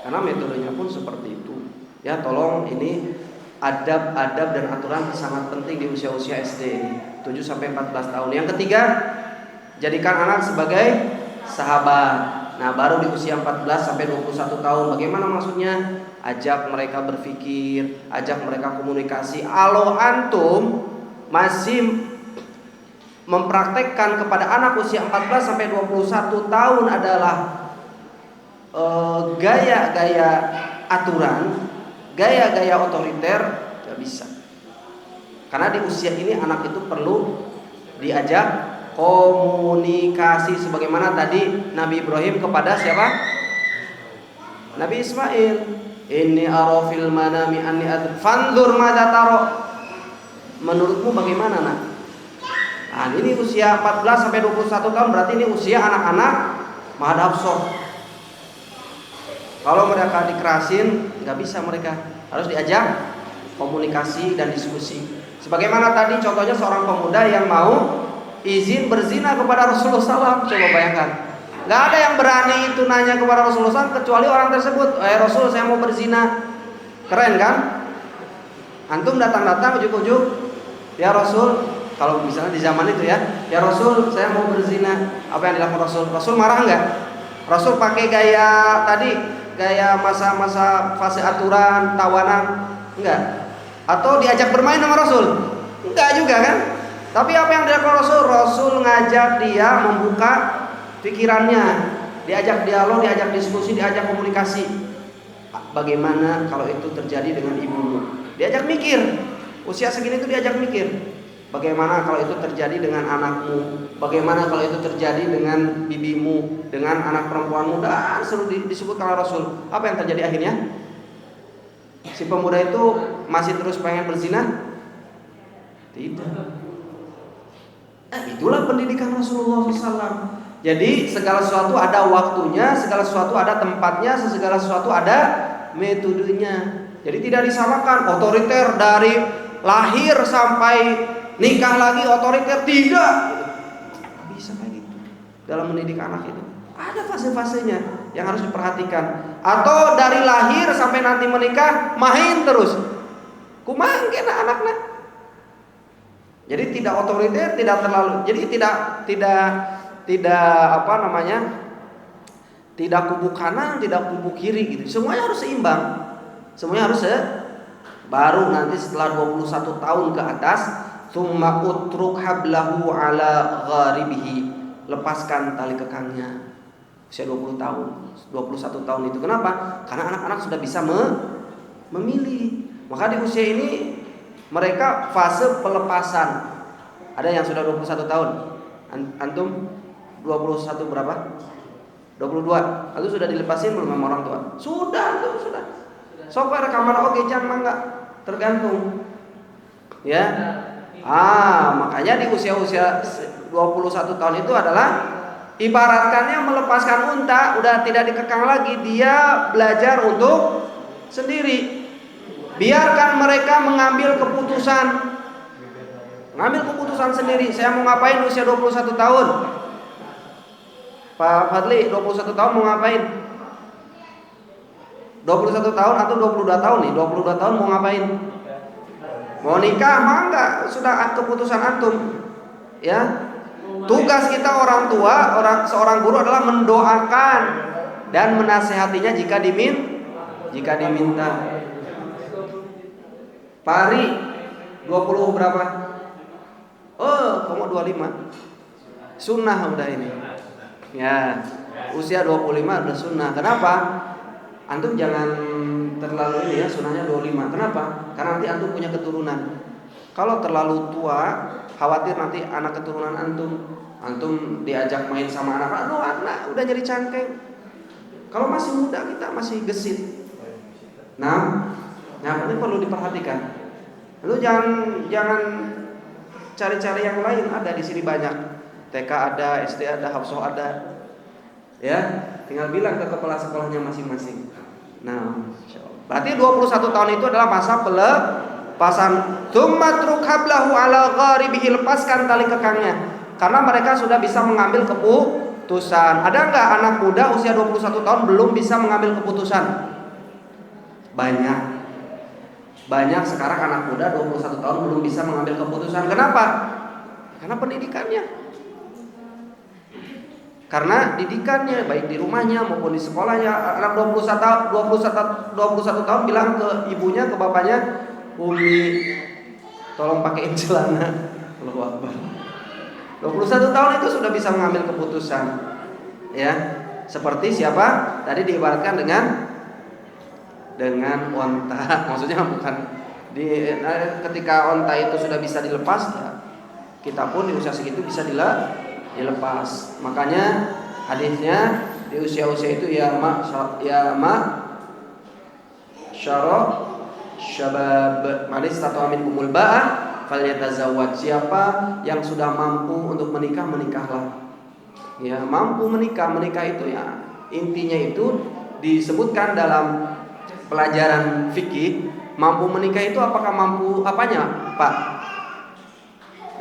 Karena metodenya pun seperti itu. Ya, tolong ini adab-adab dan aturan sangat penting di usia-usia SD ini, 7 sampai 14 tahun. Yang ketiga, jadikan anak sebagai sahabat. Nah, baru di usia 14 sampai 21 tahun. Bagaimana maksudnya? Ajak mereka berpikir, ajak mereka komunikasi. Kalau antum masih mempraktekkan kepada anak usia 14 sampai 21 tahun adalah gaya-gaya aturan, gaya-gaya otoriter, gak bisa. Karena di usia ini anak itu perlu diajak komunikasi, sebagaimana tadi Nabi Ibrahim kepada siapa? Nabi Ismail. Inni ara fil manami anni fanzur madza taro. Menurutmu bagaimana, nak? Nah, ini usia 14 sampai 21 tahun, berarti ini usia anak-anak mahadab soh. Kalau mereka dikerasin, nggak bisa, mereka harus diajak komunikasi dan diskusi. Sebagaimana tadi contohnya seorang pemuda yang mau izin berzina kepada Rasulullah SAW. Coba bayangkan, nggak ada yang berani itu nanya kepada Rasulullah SAW kecuali orang tersebut. Rasul, saya mau berzina. Keren kan? Antum datang-datang ujuk-ujuk, ya Rasul. Kalau misalnya di zaman itu ya Rasul, saya mau berzina. Apa yang dilakukan Rasul? Rasul marah nggak? Rasul pakai gaya tadi, gaya masa-masa fase aturan, tawanan, enggak? Atau diajak bermain sama Rasul? Enggak juga kan? Tapi apa yang dilakukan Rasul? Rasul ngajak dia membuka pikirannya, diajak dialog, diajak diskusi, diajak komunikasi. Bagaimana kalau itu terjadi dengan ibumu? Diajak mikir. Usia segini itu diajak mikir. Bagaimana kalau itu terjadi dengan anakmu? Bagaimana kalau itu terjadi dengan bibimu, dengan anak perempuanmu? Dan selalu disebut oleh Rasul. Apa yang terjadi akhirnya? Si pemuda itu masih terus pengen berzina? Tidak. Itulah pendidikan Rasulullah SAW. Jadi segala sesuatu ada waktunya, segala sesuatu ada tempatnya, segala sesuatu ada metodenya. Jadi tidak disalahkan otoriter dari lahir sampai nikah lagi otoriter, tidak. Bisa kayak gitu. Dalam mendidik anak itu ada fase-fasenya yang harus diperhatikan. Atau dari lahir sampai nanti menikah main terus. Kumangke anaknya. Jadi tidak otoriter, tidak terlalu. Jadi tidak apa namanya? Tidak kubu kanan, tidak kubu kiri gitu. Semuanya harus seimbang. Semuanya harus baru nanti setelah 21 tahun ke atas, tsumma utruk hablahu ala gharibihi. Lepaskan tali kekangnya. Usia 20 tahun, 21 tahun itu. Kenapa? Karena anak-anak sudah bisa memilih. Maka di usia ini mereka fase pelepasan. Ada yang sudah 21 tahun. Antum 21 berapa? 22. Antum sudah dilepasin belum sama orang tua? Sudah, antum sudah. Sok rekaman oke jangan enggak, tergantung. Ya. Makanya di usia-usia 21 tahun itu adalah ibaratkannya melepaskan unta, udah tidak dikekang lagi, dia belajar untuk sendiri. Biarkan mereka mengambil keputusan. Mengambil keputusan sendiri. Saya mau ngapain usia 21 tahun? Pak Fadli 21 tahun mau ngapain? 21 tahun atau 22 tahun nih? 22 tahun mau ngapain? Mau nikah mah enggak, sudah keputusan antum. Ya. Tugas kita orang tua, seorang guru adalah mendoakan dan menasehatinya jika diminta. Pari 20 berapa? Kamu 25. Sunnah udah ini. Ya, usia 25 udah sunnah. Kenapa? Antum jangan terlalu ini ya, sunnahnya 25. Kenapa? Karena nanti antum punya keturunan. Kalau terlalu tua, khawatir nanti anak keturunan antum diajak main sama anak udah jadi cangkeng. Kalau masih muda kita masih gesit. Nah, ini perlu diperhatikan. Lu jangan cari-cari yang lain, ada di sini banyak. TK ada, SD ada, Hafsoh ada. Ya, tinggal bilang ke kepala sekolahnya masing-masing. Nah, berarti 21 tahun itu adalah masa Pasang tsumma truk hablahu ala gharibihi, lepaskan tali kekangnya. Karena mereka sudah bisa mengambil keputusan. Ada enggak anak muda usia 21 tahun belum bisa mengambil keputusan? Banyak. Banyak sekarang anak muda 21 tahun belum bisa mengambil keputusan. Kenapa? Karena pendidikannya. Karena didikannya baik di rumahnya maupun di sekolahnya. Anak 21 tahun bilang ke ibunya, ke bapaknya, "Umi, tolong pakein celana." Allahu Akbar. 21 tahun itu sudah bisa mengambil keputusan. Ya. Seperti siapa? Tadi diibaratkan dengan onta. Maksudnya bukan ketika onta itu sudah bisa dilepas, ya, kita pun di usia segitu bisa dilepas. Makanya hadisnya di usia-usia itu ya syara syabab manis atau amin kumul ba'ah falyatazawwaj. Siapa yang sudah mampu untuk menikah, menikahlah. Ya, mampu menikah itu ya intinya itu disebutkan dalam pelajaran fikih. Mampu menikah itu apakah mampu apanya, Pak?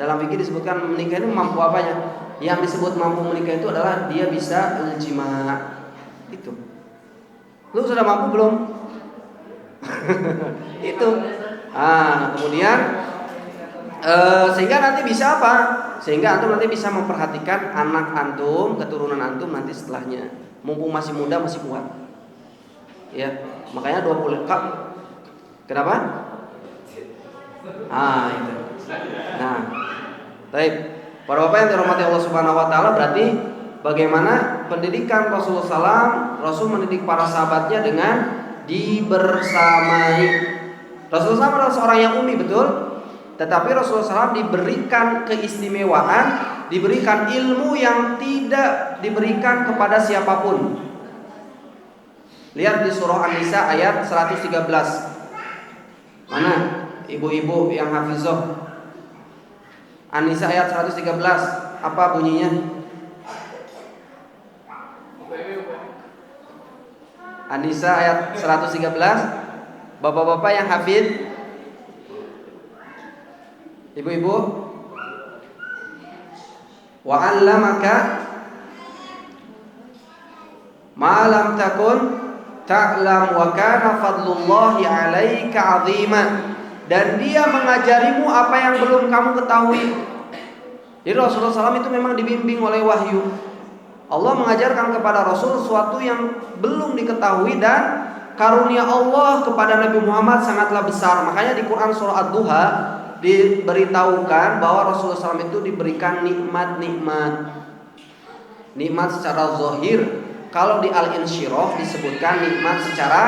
Dalam fikih disebutkan menikah itu mampu apanya? Yang disebut mampu menikah itu adalah dia bisa jima. Itu. Lu sudah mampu belum? Itu. Kemudian sehingga nanti bisa apa? Sehingga antum nanti bisa memperhatikan anak antum, keturunan antum nanti setelahnya. Mumpung masih muda, masih kuat. Ya, makanya 20 kak. Kenapa? Itu. Nah, baik. Para bapak yang dirahmati Allah Subhanahu wa taala, berarti bagaimana pendidikan Rasulullah SAW? Rasul mendidik para sahabatnya dengan dibersamai. Rasulullah SAW adalah seorang yang umi, betul? Tetapi Rasulullah SAW diberikan keistimewaan, diberikan ilmu yang tidak diberikan kepada siapapun. Lihat di surah An-Nisa ayat 113. Mana ibu-ibu yang hafizah? An-Nisa ayat 113. Apa bunyinya? An-Nisa ayat 113. Bapak-bapak yang hafid, ibu-ibu, wa 'allamaka ma lam takun ta'lam wa kana fadlullahi 'alaika 'azima. Dan dia mengajarimu apa yang belum kamu ketahui. Jadi Rasulullah SAW itu memang dibimbing oleh wahyu. Allah mengajarkan kepada Rasul sesuatu yang belum diketahui, dan karunia Allah kepada Nabi Muhammad sangatlah besar. Makanya di Quran surah Ad-Duha diberitahukan bahwa Rasulullah SAW itu diberikan nikmat secara zahir. Kalau di Al-Insyirah disebutkan nikmat secara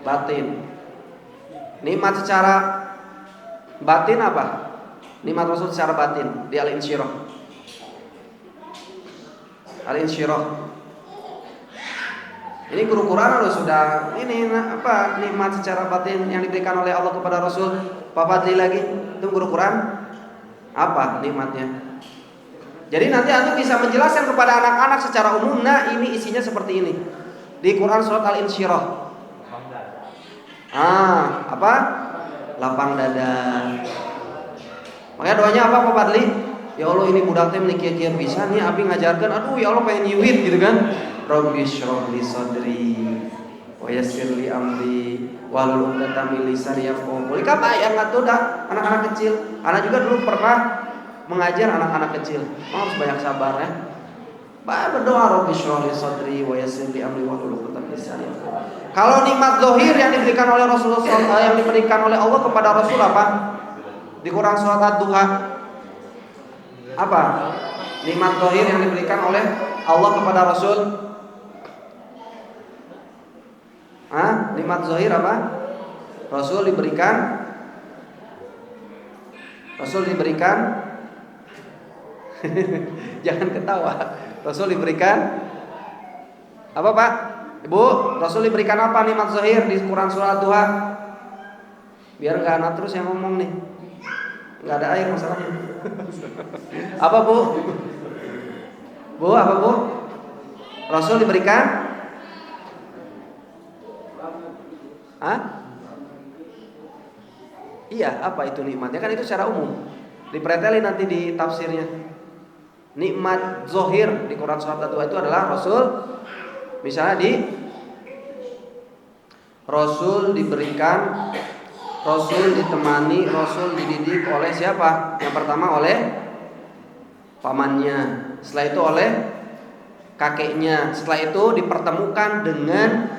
batin. Nikmat secara batin apa? Nikmat Rasul secara batin di Al-Insyirah. Ini guru Quran sudah ini apa nikmat secara batin yang diberikan oleh Allah kepada Rasul. Pak Fadli lagi, itu guru Quran. Apa nikmatnya? Jadi nanti antum bisa menjelaskan kepada anak-anak secara umum. Nah, ini isinya seperti ini. Di Quran surat Al-Insyirah. Apa? Lapang dada. Makanya doanya apa Pak Fadli? Ya Allah, ini budak teh menikir bisa nih abi ngajarkan. Aduh ya Allah pengen nyiwit gitu kan. Rabbi shrah li sadri wa yassir li amri wahlul 'uqdatam min lisani yafqahu qawli. Apa yang ngatur dah anak-anak kecil. Anak juga dulu pernah mengajar anak-anak kecil. Harus banyak sabar ya. Berdoa Rabbi shrah li sadri wa yassir li amri wahlul 'uqdatam min lisani yafqahu. Kalau nikmat zahir yang diberikan oleh Rasulullah yang diberikan oleh Allah kepada Rasul apa? Di Quran surat Ad-Duha. Apa? Nikmat zahir yang diberikan oleh Allah kepada Rasul. Nikmat zahir apa? Rasul diberikan jangan ketawa. Rasul diberikan apa Pak? Ibu, Rasul diberikan apa nikmat zahir di Quran surah Ad-Duha? Biar enggak anak terus yang ngomong nih. Enggak ada air masalahnya. Apa Bu? Apa Bu? Rasul diberikan Iya, apa itu nikmatnya? Kan itu secara umum. Dipretelin nanti di tafsirnya. Nikmat zohir di Quran surat 2 itu adalah Rasul, misalnya Rasul diberikan, Rasul ditemani, Rasul dididik oleh siapa? Yang pertama oleh pamannya, setelah itu oleh kakeknya, setelah itu dipertemukan dengan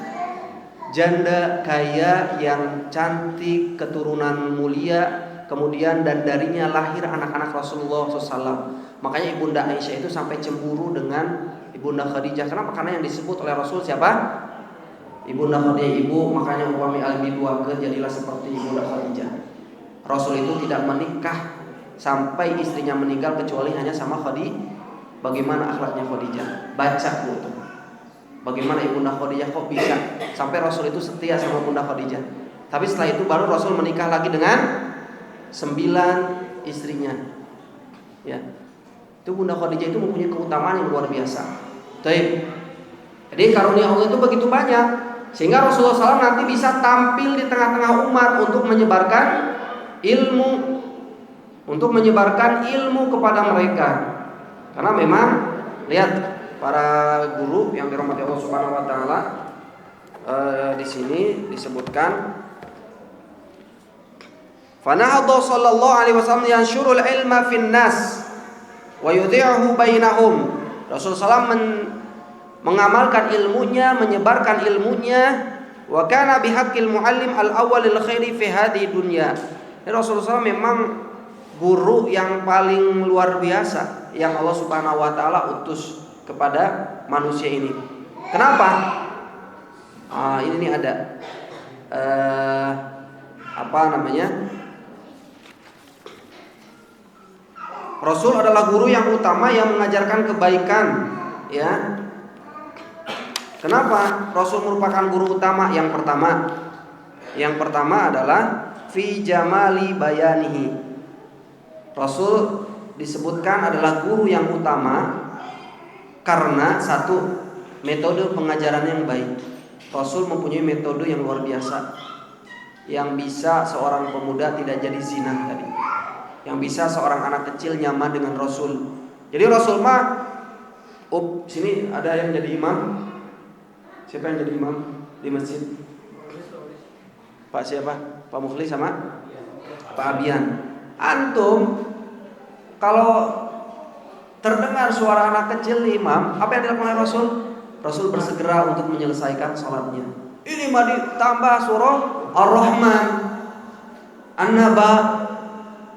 janda kaya yang cantik, keturunan mulia, kemudian dan darinya lahir anak-anak Rasulullah SAW. Makanya Ibunda Aisyah itu sampai cemburu dengan Ibunda Khadijah. Kenapa? Karena yang disebut oleh Rasul siapa? Ibunda Khadijah, ibu, makanya upami albi duakeun jadilah seperti Ibunda Khadijah. Rasul itu tidak menikah sampai istrinya meninggal kecuali hanya sama Khadijah. Bagaimana akhlaknya Khadijah? Baca itu. Bagaimana Ibunda Khadijah kok bisa sampai Rasul itu setia sama Ibunda Khadijah. Tapi setelah itu baru Rasul menikah lagi dengan 9 istrinya. Ya. Itu Bunda Khadijah itu mempunyai keutamaan yang luar biasa. Baik. Jadi karunia Allah itu begitu banyak sehingga Rasulullah SAW nanti bisa tampil di tengah-tengah umat untuk menyebarkan ilmu kepada mereka. Karena memang lihat para guru yang dirahmati Allah Subhanahu wa taala, di sini disebutkan fanahadha sallallahu alaihi wasallam yanshurul ilma fin nas wa yudhi'uhu bainahum. Rasulullah SAW mengamalkan ilmunya, menyebarkan ilmunya. Wa kana bihaqqil muallim al-awwalil khairi fi hadhihi dunya. Rasulullah SAW memang guru yang paling luar biasa yang Allah Subhanahu wa taala utus kepada manusia ini. Kenapa? Ini nih ada Rasul adalah guru yang utama yang mengajarkan kebaikan, ya. Kenapa Rasul merupakan guru utama? Yang pertama adalah fi jamali bayanihi. Rasul disebutkan adalah guru yang utama karena satu, metode pengajaran yang baik. Rasul mempunyai metode yang luar biasa, yang bisa seorang pemuda tidak jadi zina tadi, yang bisa seorang anak kecil nyaman dengan Rasul. Jadi Rasul mah, sini ada yang jadi imam. Siapa yang jadi imam di masjid? Pak siapa? Pak Mukhlis sama Pak Abian. Antum kalau terdengar suara anak kecil imam, apa yang dilakukan oleh Rasul? Rasul bersegera untuk menyelesaikan sholatnya. Ini mah ditambah surah Ar-Rahman, An-Naba.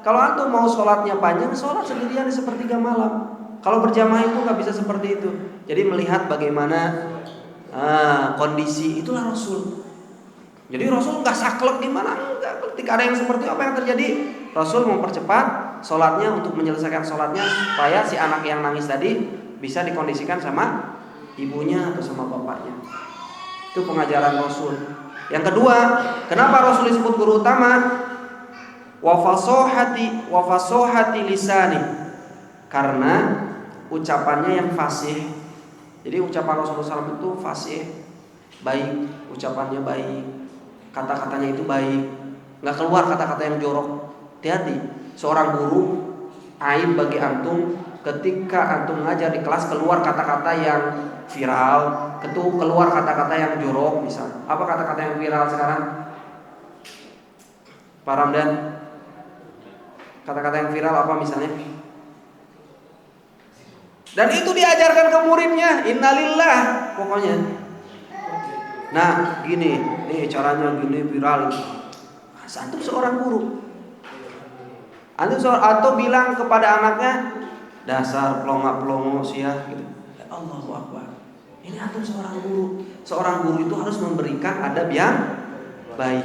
Kalau antum mau sholatnya panjang, sholat sendirian di sepertiga malam. Kalau berjamaah itu nggak bisa seperti itu. Jadi melihat bagaimana kondisi, itulah Rasul. Jadi Rasul nggak saklek gimana, enggak. Ketika ada yang seperti apa yang terjadi, Rasul mempercepat sholatnya untuk menyelesaikan sholatnya supaya si anak yang nangis tadi bisa dikondisikan sama ibunya atau sama bapaknya. Itu pengajaran Rasul. Yang kedua, kenapa Rasul disebut guru utama? Wa fasohati lisani, karena ucapannya yang fasih. Jadi ucapan Rasulullah SAW itu fasih, baik, ucapannya baik, kata-katanya itu baik, nggak keluar kata-kata yang jorok. Hati-hati, seorang guru, aib bagi antum ketika antum ngajar di kelas keluar kata-kata yang viral, keluar kata-kata yang jorok. Misal, apa kata-kata yang viral sekarang? Pak Ramdan, kata-kata yang viral apa misalnya? Dan itu diajarkan ke muridnya, innalillah pokoknya. Nah, gini, nih caranya gini viral. Antum seorang guru, atau bilang kepada anaknya, dasar pelongo sia gitu. Allahu Akbar. Ini antum seorang guru. Seorang guru itu harus memberikan adab yang baik.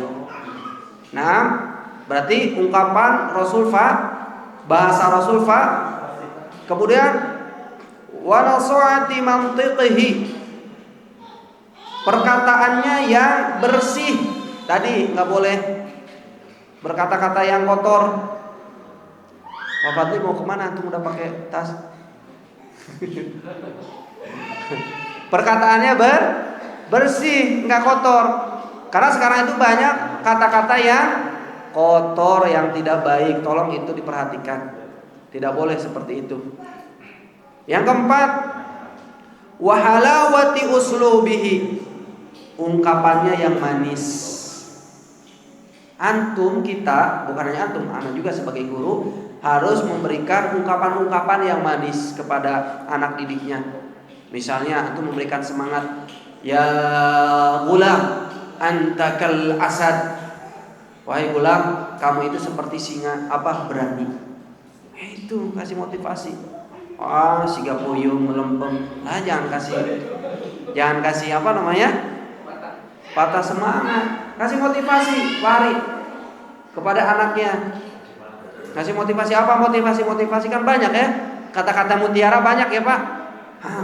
Nah, berarti ungkapan Rasul bahasa Rasul kemudian wa nasi'ati mantiqihi, perkataannya yang bersih. Tadi nggak boleh berkata-kata yang kotor. Pak Fadli mau kemana? Antum udah pakai tas? Perkataannya bersih, nggak kotor. Karena sekarang itu banyak kata-kata yang kotor yang tidak baik. Tolong itu diperhatikan. Tidak boleh seperti itu. Yang keempat, wa halawati uslubihi, ungkapannya yang manis. Antum, kita, bukan hanya antum, ana juga sebagai guru harus memberikan ungkapan-ungkapan yang manis kepada anak didiknya. Misalnya antum memberikan semangat, ya gulam anta kal asad, wahai gulam kamu itu seperti singa, berani. Itu kasih motivasi. Siga puyung melempem. Jangan kasih patah semangat. Kasih motivasi, lari kepada anaknya. Kasih motivasi apa? Motivasi kan banyak ya. Kata-kata mutiara banyak ya Pak.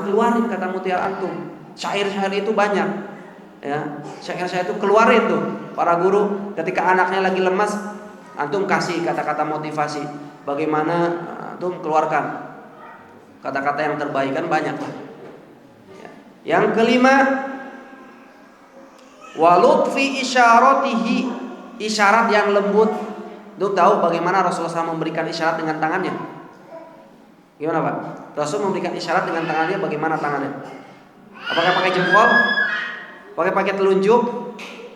Keluarin kata mutiara antum. Syair-syair itu banyak. Ya, syair-syair itu keluarin tuh. Para guru ketika anaknya lagi lemas, antum kasih kata-kata motivasi. Bagaimana antum keluarkan kata-kata yang terbaik, kan banyak lah. Yang kelima, walutfi isyaratihi, isyarat yang lembut. Antum tahu bagaimana Rasulullah SAW memberikan isyarat dengan tangannya? Gimana Pak? Rasul memberikan isyarat dengan tangannya, bagaimana tangannya? Apakah pakai jempol? Pakai telunjuk?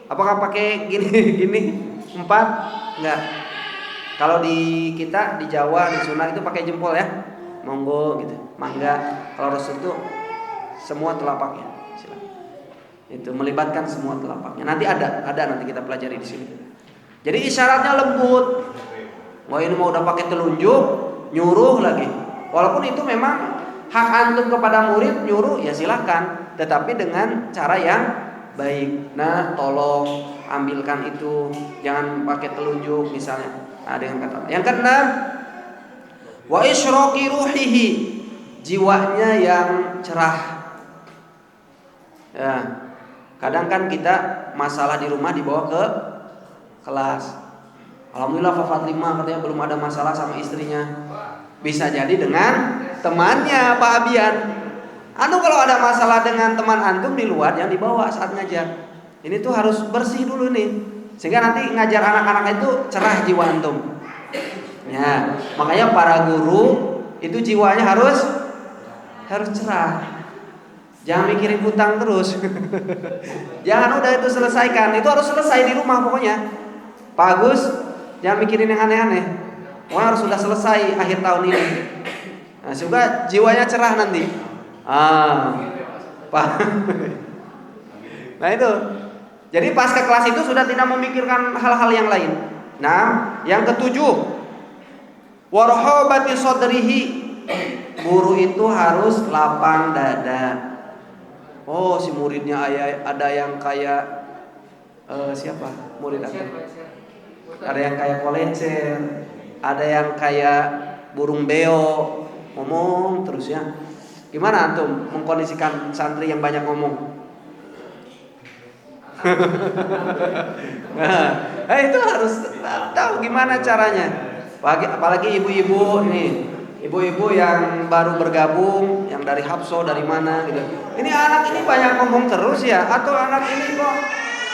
Apakah pakai gini 4? Enggak. Kalau di kita di Jawa, di Sunda itu pakai jempol ya. Monggo gitu, mangga. Kalau Rasul itu semua telapaknya. Silakan. Itu melibatkan semua telapaknya. Nanti ada nanti kita pelajari di sini. Jadi isyaratnya lembut. Wah, ini mau udah pakai telunjuk, nyuruh lagi. Walaupun itu memang hak antum kepada murid, nyuruh ya silakan, tetapi dengan cara yang baik. Nah, tolong ambilkan itu, jangan pakai telunjuk misalnya. Dengan kata. Yang keenam, wa isyraqi ruhihi, jiwanya yang cerah. Ya, kadang kan kita masalah di rumah dibawa ke kelas. Alhamdulillah Fafat 5 katanya belum ada masalah sama istrinya. Bisa jadi dengan temannya Pak Abian. Kalau ada masalah dengan teman antum di luar, yang dibawa saat ngajar. Ini tuh harus bersih dulu nih, sehingga nanti ngajar anak-anak itu cerah jiwa antum. Ya, makanya para guru itu jiwanya harus cerah. Jangan mikirin hutang terus. Jangan udah itu selesaikan, itu harus selesai di rumah pokoknya. Pak Agus, jangan mikirin yang aneh-aneh. Pokoknya harus sudah selesai akhir tahun ini. Nah, semoga jiwanya cerah nanti. Pak. Nah itu. Jadi pas ke kelas itu sudah tidak memikirkan hal-hal yang lain. Nah, yang ketujuh, warhabati sadrihi, guru itu harus lapang dada. Si muridnya ada yang kayak siapa? Murid apa? Ada yang kayak kolecer, ada yang kayak burung beo, ngomong terus ya. Gimana antum mengkondisikan santri yang banyak ngomong? Nah, itu harus tahu gimana caranya. Apalagi ibu-ibu nih, ibu-ibu yang baru bergabung, yang dari Hapso, dari mana gitu. Ini anak ini banyak ngomong terus ya, atau anak ini kok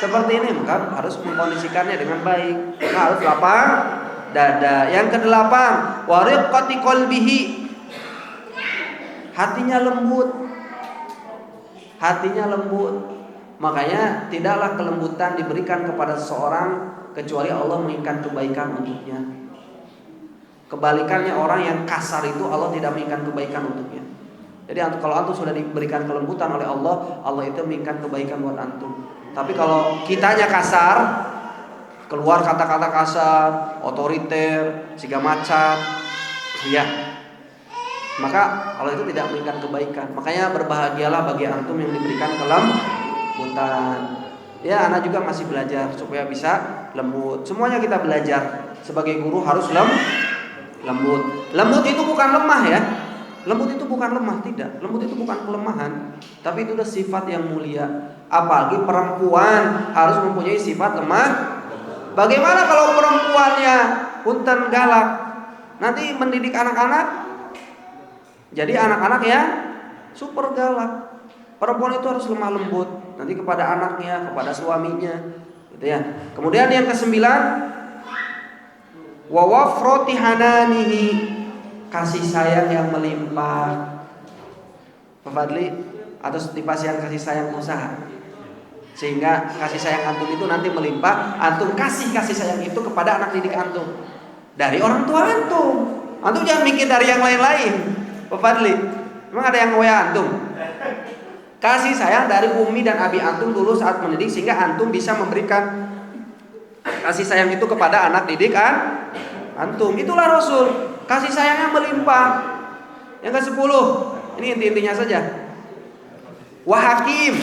seperti ini? Maka harus mengkondisikannya dengan baik. Maka harus lapang dada. Yang kedelapan, wariqati qalbihi, hatinya lembut. Makanya tidaklah kelembutan diberikan kepada seseorang kecuali Allah menginginkan kebaikan untuknya. Kebalikannya, orang yang kasar itu Allah tidak menginginkan kebaikan untuknya. Jadi kalau antum sudah diberikan kelembutan oleh Allah, Allah itu menginginkan kebaikan buat antum. Tapi kalau kitanya kasar, keluar kata-kata kasar, otoriter, siga macan, ya, maka Allah itu tidak menginginkan kebaikan. Makanya berbahagialah bagi antum yang diberikan kelembutan. Ya, anak juga masih belajar supaya bisa lembut. Semuanya kita belajar. Sebagai guru harus lembut. Lembut itu bukan lemah ya. Lembut itu bukan lemah, tidak. Lembut itu bukan kelemahan, tapi itu adalah sifat yang mulia. Apalagi perempuan harus mempunyai sifat lemah. Bagaimana kalau perempuannya punten galak? Nanti mendidik anak-anak jadi anak-anak yang super galak. Perempuan itu harus lemah lembut nanti kepada anaknya, kepada suaminya, gitu ya. Kemudian yang ke-9, wa wafrati hananihi, kasih sayang yang melimpah. Pak Fadli, atau tipasian kasih sayang usaha, sehingga kasih sayang antum itu nanti melimpah. Antum kasih sayang itu kepada anak didik antum dari orang tua antum. Antum jangan mikir dari yang lain-lain. Pak Fadli, memang ada yang WA antum? Kasih sayang dari umi dan abi antum dulu saat mendidik, sehingga antum bisa memberikan kasih sayang itu kepada anak didik antum. Itulah Rasul, kasih sayangnya melimpah. Yang ke-10, ini inti-intinya saja. Wa hakim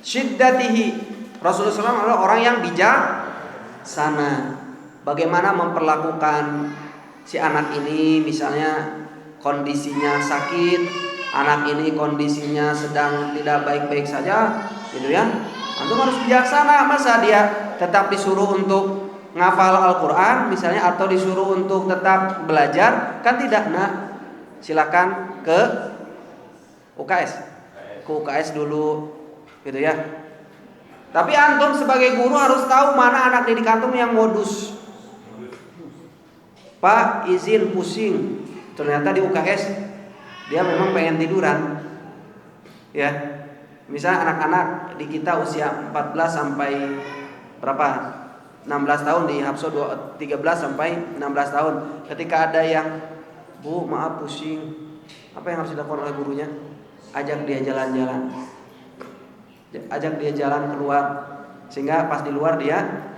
syiddatihi, Rasulullah SAW adalah orang yang bijaksana. Bagaimana memperlakukan si anak ini, misalnya kondisinya sakit, anak ini kondisinya sedang tidak baik-baik saja, gitu ya. Antum harus bijaksana. Masa dia tetap disuruh untuk ngafal Al-Quran misalnya, atau disuruh untuk tetap belajar? Kan tidak. Nah, silakan ke UKS dulu, gitu ya. Tapi antum sebagai guru harus tahu mana anak didik antum yang modus. Pak, izin pusing. Ternyata di UKS dia memang pengen tiduran. Ya. Misalnya anak-anak di kita usia 14 sampai berapa? 16 tahun, di Hapso 13 sampai 16 tahun. Ketika ada yang, "Bu, maaf pusing." Apa yang harus dilakukan oleh gurunya? Ajak dia jalan-jalan. Ajak dia jalan keluar, sehingga pas di luar dia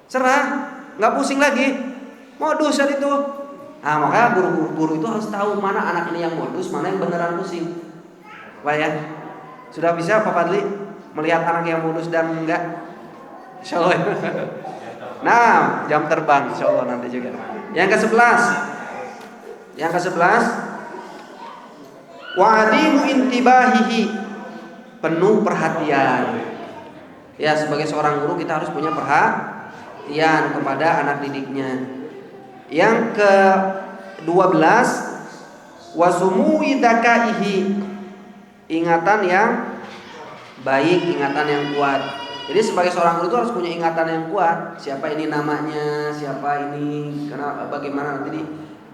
cerah, nggak pusing lagi. Modus saat itu. Nah, makanya guru-guru itu harus tahu mana anak ini yang modus, mana yang beneran pusing. Pak ya, sudah bisa Pak Fadli melihat anak yang modus dan enggak? Insyaallah. Nah, jam terbang insyaallah nanti juga. Yang ke-11 wa'adimu intibahihi, penuh perhatian. Ya, sebagai seorang guru kita harus punya perhatian kepada anak didiknya. Yang ke-12 wasumu'i dzakaihi, ingatan yang baik, ingatan yang kuat. Jadi sebagai seorang guru itu harus punya ingatan yang kuat. Siapa ini namanya, siapa ini, kenapa, bagaimana nanti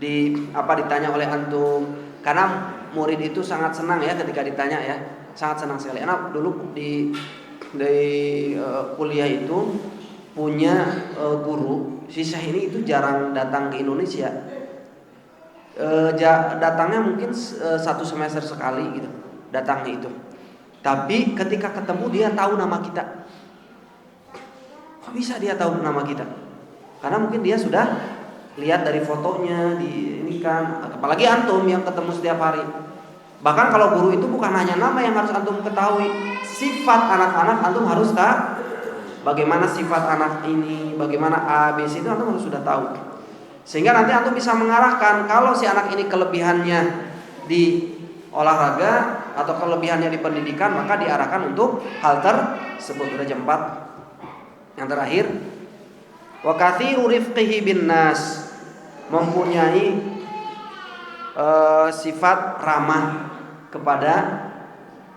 ditanya oleh antum. Karena murid itu sangat senang ya ketika ditanya ya, sangat senang sekali. Anak dulu di kuliah itu punya guru, si Syekh ini itu jarang datang ke Indonesia. Datangnya mungkin 1 semester sekali gitu, datangnya itu. Tapi ketika ketemu dia tahu nama kita. Kok bisa dia tahu nama kita? Karena mungkin dia sudah lihat dari fotonya ini kan, apalagi antum yang ketemu setiap hari. Bahkan kalau guru itu bukan hanya nama yang harus antum ketahui, sifat anak-anak antum harus tahu. Bagaimana sifat anak ini, bagaimana A, B, C itu antum harus sudah tahu. Sehingga nanti antum bisa mengarahkan, kalau si anak ini kelebihannya di olahraga atau kelebihannya di pendidikan, maka diarahkan untuk hal tersebut. Udah jam 4. Yang terakhir, wa katsiru rifqihi bin nas, mempunyai sifat ramah kepada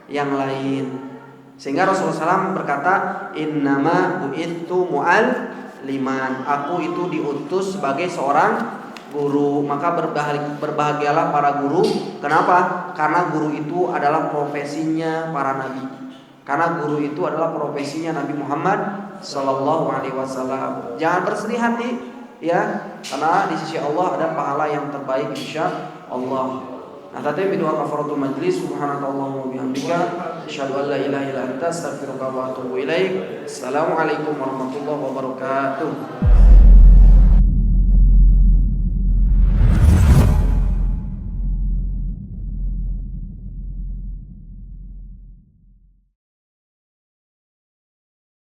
yang lain. Sehingga Rasulullah SAW berkata, innama bu'ithu mu'alliman, aku itu diutus sebagai seorang guru. Maka berbahagialah para guru. Kenapa? Karena guru itu adalah profesinya para nabi. Karena guru itu adalah profesinya Nabi Muhammad Sallallahu Alaihi Wasallam. Jangan bersedih hati ya, karena di sisi Allah ada pahala yang terbaik insya Allah. Nah, tadi doa kafaratul majlis, subhanakallahumma wa bihamdika, asyhadu an la ilaha illa anta, astaghfiruka wa atubu ilaik. Assalamualaikum warahmatullahi wabarakatuh.